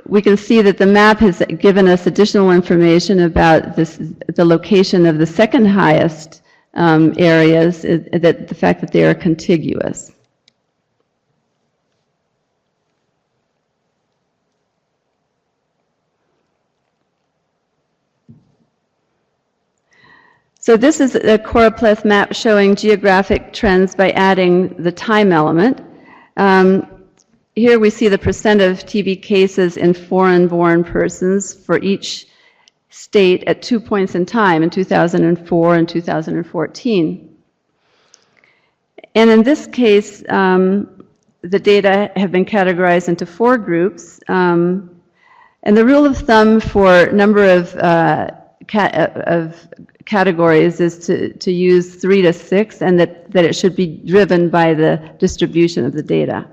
we can see that the map has given us additional information about the location of the second highest areas, the fact that they are contiguous. So this is a choropleth map showing geographic trends by adding the time element. Here we see the percent of TB cases in foreign-born persons for each state at 2 points in time, in 2004 and 2014. And in this case, the data have been categorized into 4 groups. And the rule of thumb for number of categories is to use 3 to 6, and that it should be driven by the distribution of the data.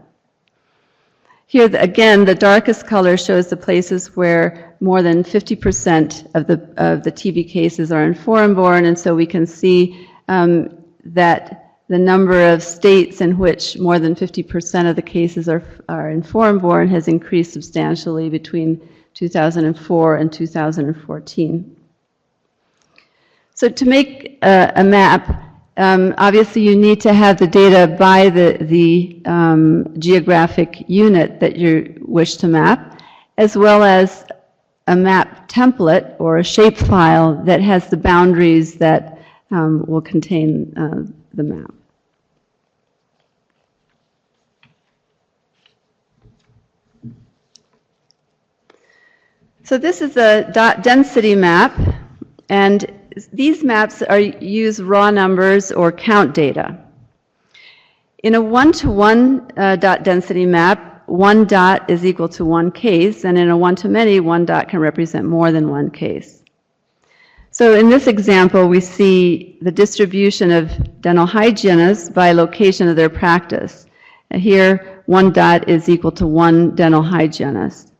Here, again, the darkest color shows the places where more than 50% of the TB cases are in foreign-born, and so we can see that the number of states in which more than 50% of the cases are in foreign-born has increased substantially between 2004 and 2014. So to make a map, obviously you need to have the data by the geographic unit that you wish to map, as well as a map template or a shapefile that has the boundaries that will contain the map. So this is a dot density map, and these maps use raw numbers or count data. In a one-to-one dot density map, one dot is equal to one case, and in a one-to-many, one dot can represent more than one case. So in this example, we see the distribution of dental hygienists by location of their practice. Here, one dot is equal to one dental hygienist.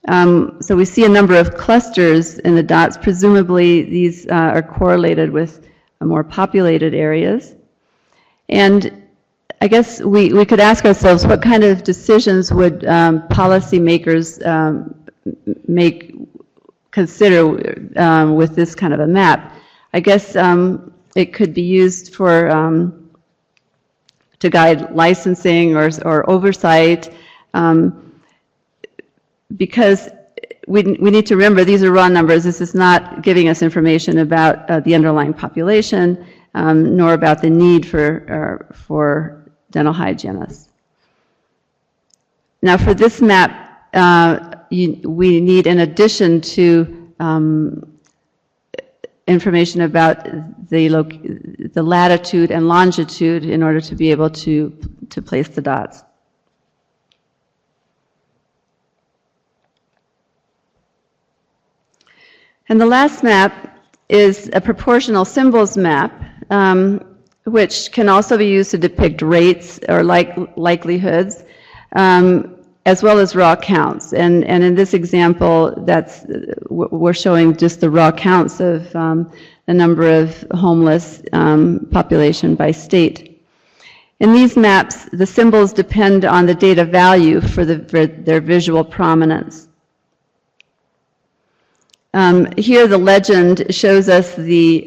So we see a number of clusters in the dots. Presumably, these are correlated with more populated areas. And I guess we could ask ourselves, what kind of decisions would policymakers consider with this kind of a map? I guess it could be used for to guide licensing or oversight. Because we need to remember these are raw numbers. This is not giving us information about the underlying population, nor about the need for dental hygienists. Now for this map, we need, in addition to information about the latitude and longitude in order to be able to place the dots. And the last map is a proportional symbols map, which can also be used to depict rates or likelihoods, as well as raw counts. And in this example, we're showing just the raw counts of the number of homeless population by state. In these maps, the symbols depend on the data value for their visual prominence. Here the legend shows us the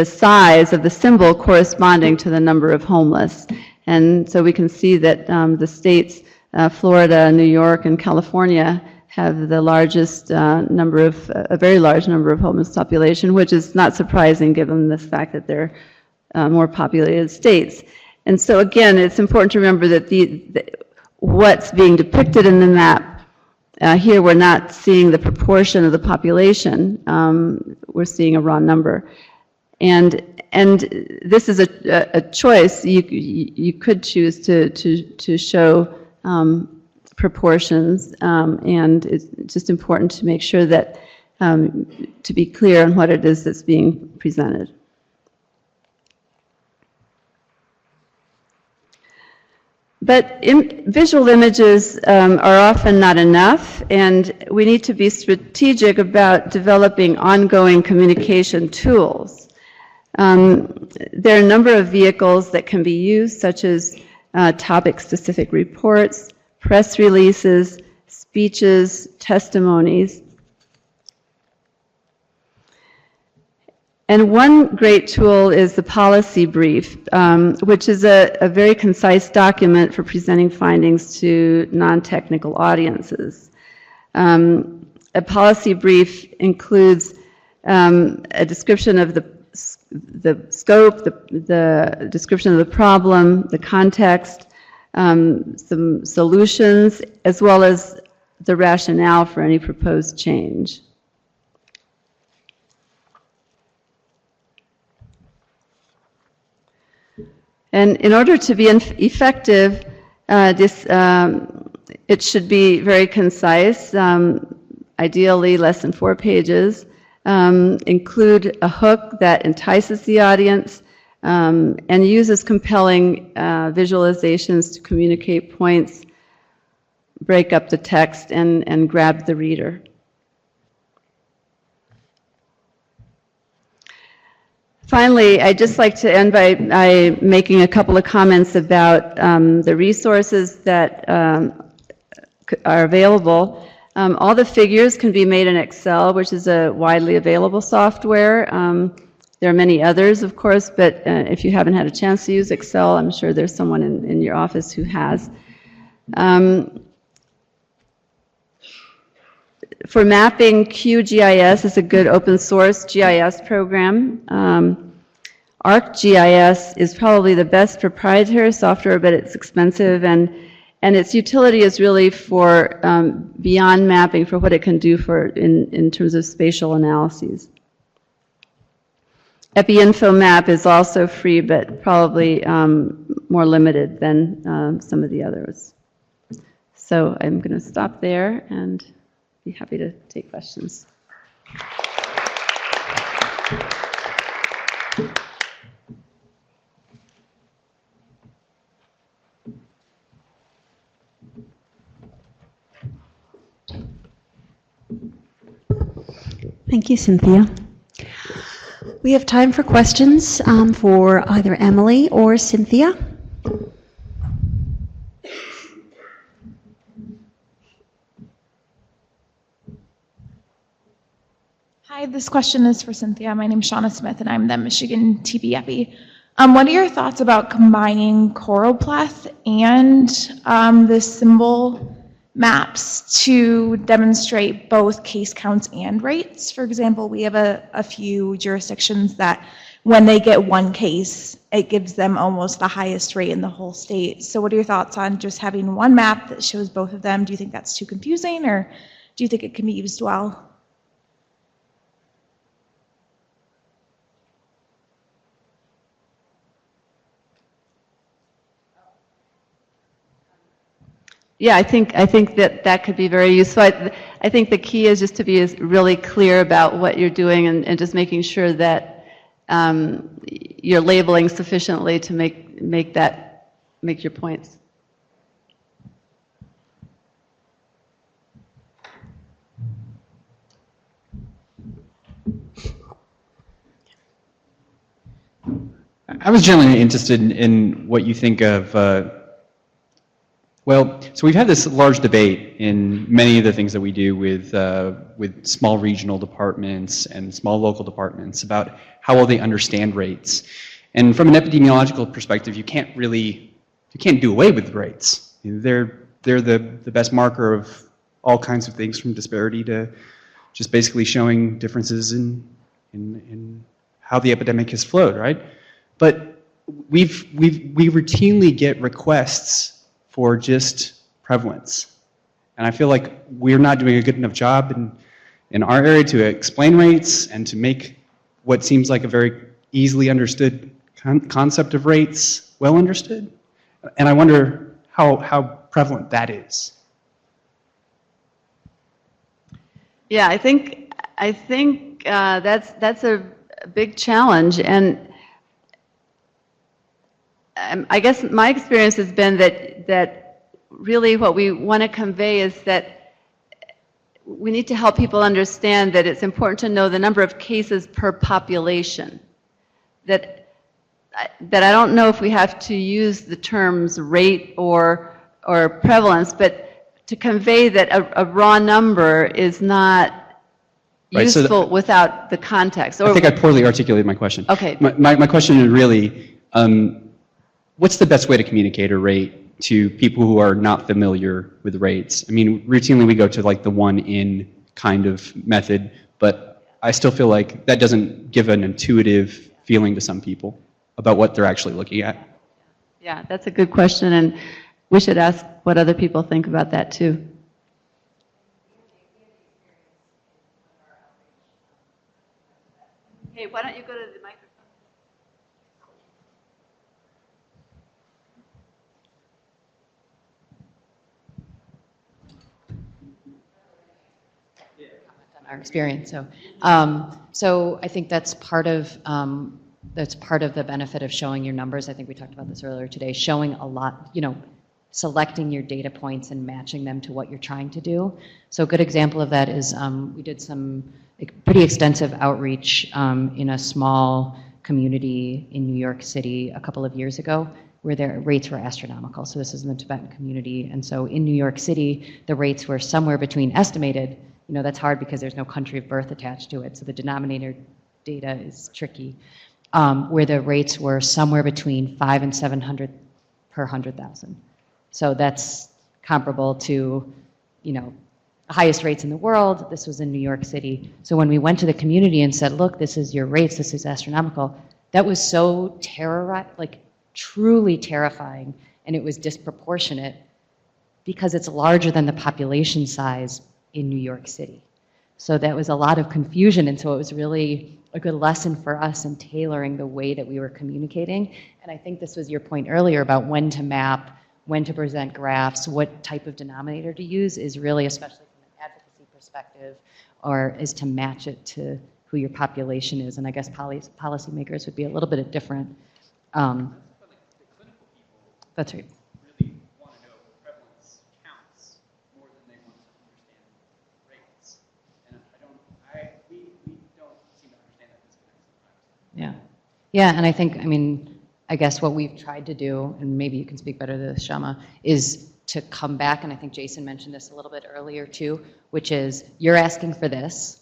size of the symbol corresponding to the number of homeless. And so we can see that the states, Florida, New York, and California have the largest a very large number of homeless population, which is not surprising given the fact that they're more populated states. And so again, it's important to remember that what's being depicted in the map, here we're not seeing the proportion of the population, we're seeing a raw number. And this is a choice. You could choose to show proportions, and it's just important to make sure that to be clear on what it is that's being presented. But visual images are often not enough, and we need to be strategic about developing ongoing communication tools. There are a number of vehicles that can be used, such as topic-specific reports, press releases, speeches, testimonies. And one great tool is the policy brief, which is a very concise document for presenting findings to non-technical audiences. A policy brief includes a description of the scope, the description of the problem, the context, some solutions, as well as the rationale for any proposed change. And in order to be effective, it should be very concise, ideally less than 4 pages, include a hook that entices the audience, and uses compelling visualizations to communicate points, break up the text, and grab the reader. Finally, I'd just like to end by making a couple of comments about the resources that are available. All the figures can be made in Excel, which is a widely available software. There are many others, of course, but if you haven't had a chance to use Excel, I'm sure there's someone in your office who has. For mapping, QGIS is a good open source GIS program. ArcGIS is probably the best proprietary software, but it's expensive, and And its utility is really for beyond mapping, for what it can do for in terms of spatial analyses. EpiInfo Map is also free, but probably more limited than some of the others. So I'm going to stop there and be happy to take questions. Thank you, Cynthia. We have time for questions for either Emily or Cynthia. Hi, this question is for Cynthia. My name is Shauna Smith, and I'm the Michigan TB Epi. What are your thoughts about combining choropleth and the symbol maps to demonstrate both case counts and rates? For example, we have a few jurisdictions that when they get one case, it gives them almost the highest rate in the whole state. So what are your thoughts on just having one map that shows both of them? Do you think that's too confusing, or do you think it can be used well? Yeah, I think that could be very useful. I think the key is just to be really clear about what you're doing and just making sure that you're labeling sufficiently to make your points. I was generally interested in what you think of. Well, so we've had this large debate in many of the things that we do with small regional departments and small local departments about how well they understand rates. And from an epidemiological perspective, you can't do away with rates. They're the best marker of all kinds of things, from disparity to just basically showing differences in how the epidemic has flowed, right? But we routinely get requests for just prevalence. And I feel like we're not doing a good enough job in our area to explain rates and to make what seems like a very easily understood concept of rates well understood. And I wonder how prevalent that is. Yeah, I think that's a big challenge, and I guess my experience has been that really what we want to convey is that we need to help people understand that it's important to know the number of cases per population. That I don't know if we have to use the terms rate or prevalence, but to convey that a raw number is not useful so without the context. I think I poorly articulated my question. Okay. My question is really, what's the best way to communicate a rate to people who are not familiar with rates? I mean, routinely we go to like the one-in kind of method, but I still feel like that doesn't give an intuitive feeling to some people about what they're actually looking at. Yeah, that's a good question, and we should ask what other people think about that too. Hey, why don't you go to the microphone? Our experience. So I think that's part of the benefit of showing your numbers. I think we talked about this earlier today. Showing a lot, selecting your data points and matching them to what you're trying to do. So a good example of that is we did some pretty extensive outreach in a small community in New York City a couple of years ago, where their rates were astronomical. So this is in the Tibetan community, and so in New York City, the rates were somewhere between estimated. That's hard because there's no country of birth attached to it, so the denominator data is tricky, where the rates were somewhere between 500 and 700 per 100,000. So that's comparable to, the highest rates in the world. This was in New York City. So when we went to the community and said, look, this is your rates, this is astronomical, that was so truly terrifying, and it was disproportionate because it's larger than the population size in New York City. So that was a lot of confusion, and so it was really a good lesson for us in tailoring the way that we were communicating. And I think this was your point earlier about when to map, when to present graphs, what type of denominator to use is really, especially from an advocacy perspective, or is to match it to who your population is. And I guess policymakers would be a little bit different. That's right. Really want to know prevalence counts more than they want to understand rates. And we don't seem to understand that disconnect sometimes. Yeah. Yeah, and I think, I mean, I guess what we've tried to do, and maybe you can speak better to this, Shama, is to come back, and I think Jason mentioned this a little bit earlier too, which is you're asking for this,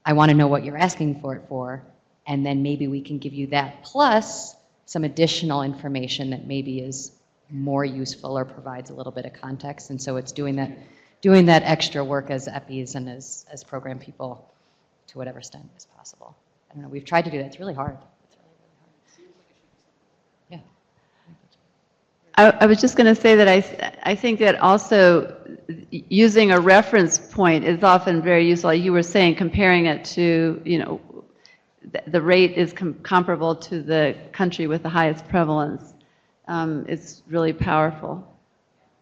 I want to know what you're asking for it for, and then maybe we can give you that plus some additional information that maybe is more useful or provides a little bit of context. And so it's doing that extra work as EPIs and as program people to whatever extent is possible. I don't know, we've tried to do that. It's really hard. It's really, really hard. Yeah. I was just going to say that I think that also using a reference point is often very useful. Like you were saying, comparing it to, you know, the rate is comparable to the country with the highest prevalence. It's really powerful.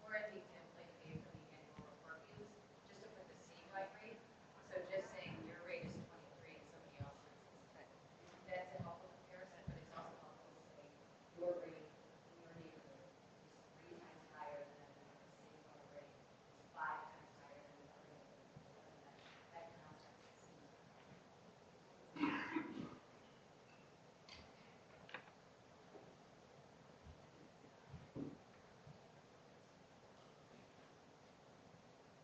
Or as the example I gave from the annual report views, just to put the statewide rate. So just saying your rate is 23 and somebody else's is 10. That's a helpful comparison, but it's also helpful to say your rate in your neighborhood is 3 times higher than the statewide rate, 5 times higher than the other neighborhood. That context seems.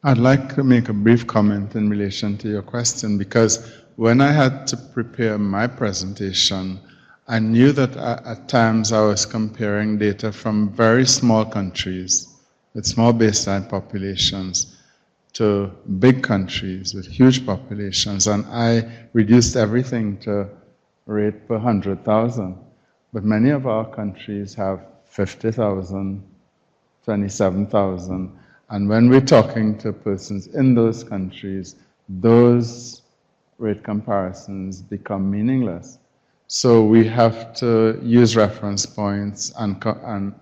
I'd like to make a brief comment in relation to your question, because when I had to prepare my presentation, I knew that at times I was comparing data from very small countries with small baseline populations to big countries with huge populations, and I reduced everything to rate per 100,000. But many of our countries have 50,000, 27,000. And when we're talking to persons in those countries, those rate comparisons become meaningless. So we have to use reference points and find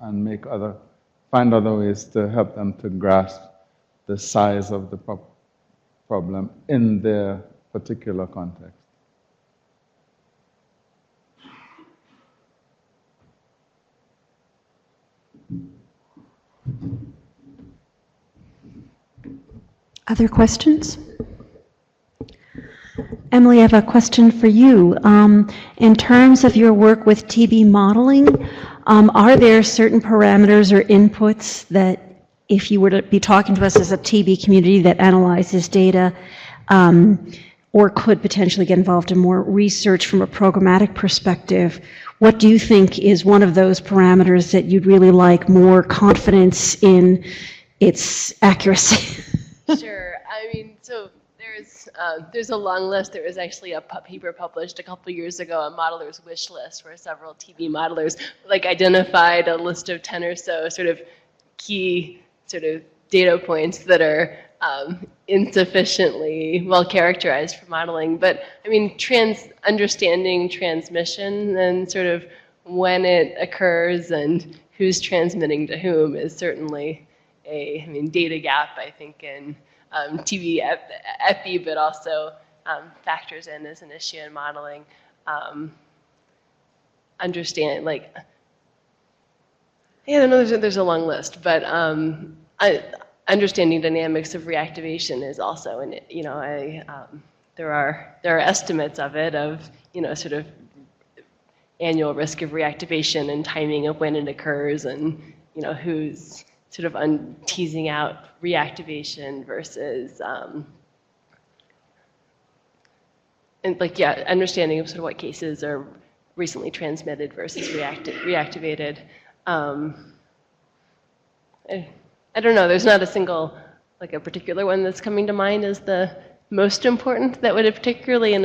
other ways to help them to grasp the size of the problem in their particular context. Other questions? Emily, I have a question for you. In terms of your work with TB modeling, are there certain parameters or inputs that if you were to be talking to us as a TB community that analyzes data, or could potentially get involved in more research from a programmatic perspective, what do you think is one of those parameters that you'd really like more confidence in its accuracy? Sure. I mean, so there's a long list. There was actually a paper published a couple years ago, a modeler's wish list, where several TB modelers identified a list of 10 or so sort of key sort of data points that are insufficiently well characterized for modeling. But I mean, understanding transmission and sort of when it occurs and who's transmitting to whom is certainly a data gap, I think, in TB epi, but also factors in as an issue in modeling. Understand, there's a long list, but understanding dynamics of reactivation is also, and there are estimates of it of sort of annual risk of reactivation and timing of when it occurs, and who's sort of teasing out reactivation versus understanding of sort of what cases are recently transmitted versus reactivated. I don't know, there's not a single, a particular one that's coming to mind as the most important that would have, particularly in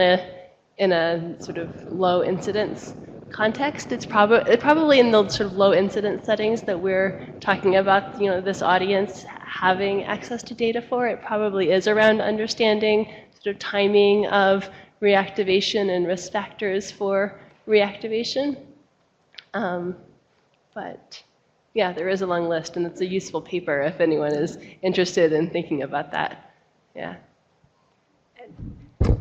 a sort of low incidence context, it's probably in the sort of low incidence settings that we're talking about, this audience having access to data for. It probably is around understanding sort of timing of reactivation and risk factors for reactivation. But yeah, there is a long list, and it's a useful paper if anyone is interested in thinking about that. Yeah.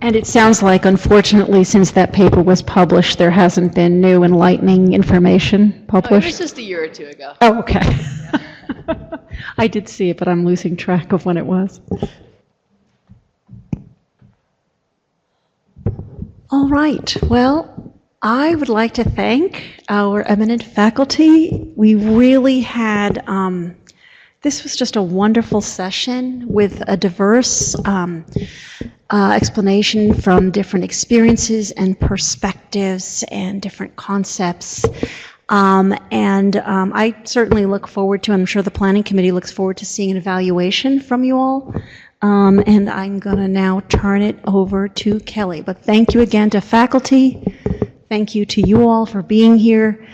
And it sounds like, unfortunately, since that paper was published, there hasn't been new enlightening information It published. was just a year or two ago. Oh, okay. I did see it, but I'm losing track of when it was. All right. Well, I would like to thank our eminent faculty. We really had, this was just a wonderful session with a diverse explanation from different experiences and perspectives and different concepts. I certainly look forward to, I'm sure the Planning Committee looks forward to seeing an evaluation from you all. And I'm going to now turn it over to Kelly. But thank you again to faculty. Thank you to you all for being here.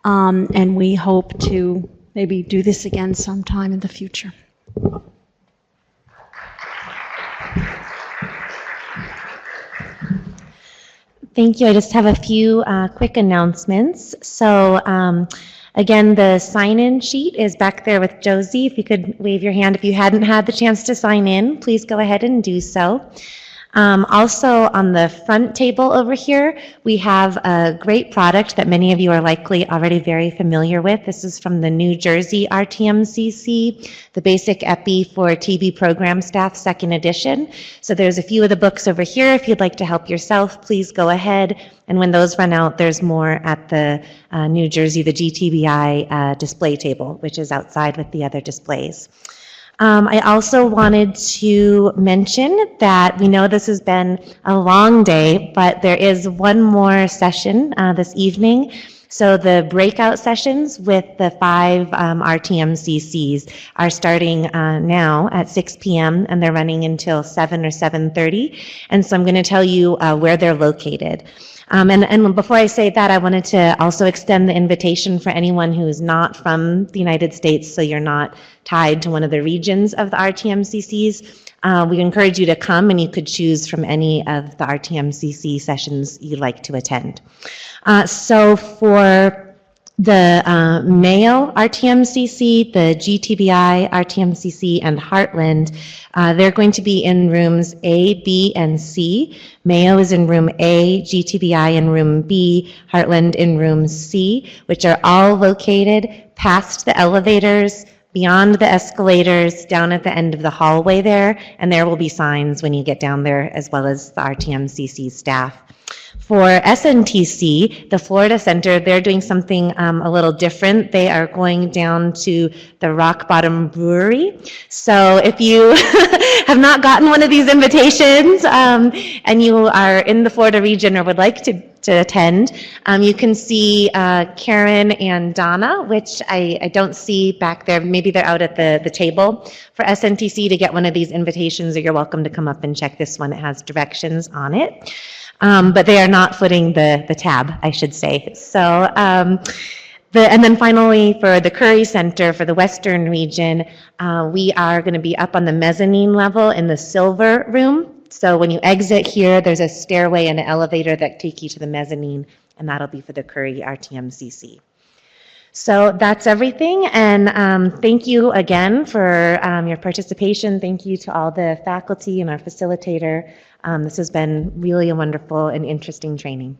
And we hope to maybe do this again sometime in the future. Thank you. I just have a few quick announcements. So again, the sign-in sheet is back there with Josie. If you could wave your hand if you hadn't had the chance to sign in, please go ahead and do so. Also on the front table over here, we have a great product that many of you are likely already very familiar with. This is from the New Jersey RTMCC, the Basic Epi for TB Program Staff, 2nd edition. So there's a few of the books over here. If you'd like to help yourself, please go ahead. And when those run out, there's more at the New Jersey, the GTBI display table, which is outside with the other displays. I also wanted to mention that we know this has been a long day, but there is one more session this evening. So the breakout sessions with the 5 RTMCCs are starting now at 6 p.m. and they're running until 7 or 7:30. And so I'm going to tell you where they're located. And before I say that, I wanted to also extend the invitation for anyone who is not from the United States, so you're not tied to one of the regions of the RTMCCs. We encourage you to come, and you could choose from any of the RTMCC sessions you'd like to attend. So for the Mayo RTMCC, the GTBI RTMCC, and Heartland, they're going to be in rooms A, B, and C. Mayo is in room A, GTBI in room B, Heartland in room C, which are all located past the elevators, beyond the escalators, down at the end of the hallway there, and there will be signs when you get down there, as well as the RTMCC staff. For SNTC, the Florida Center, they're doing something a little different. They are going down to the Rock Bottom Brewery. So if you have not gotten one of these invitations and you are in the Florida region or would like to attend, you can see Karen and Donna, which I don't see back there. Maybe they're out at the table. For SNTC to get one of these invitations, or you're welcome to come up and check this one. It has directions on it. But they are not footing the tab, I should say. So, and then finally, for the Curry Center for the Western region, we are going to be up on the mezzanine level in the silver room. So when you exit here, there's a stairway and an elevator that take you to the mezzanine, and that'll be for the Curry RTMCC. So that's everything, and thank you again for your participation. Thank you to all the faculty and our facilitator. This has been really a wonderful and interesting training.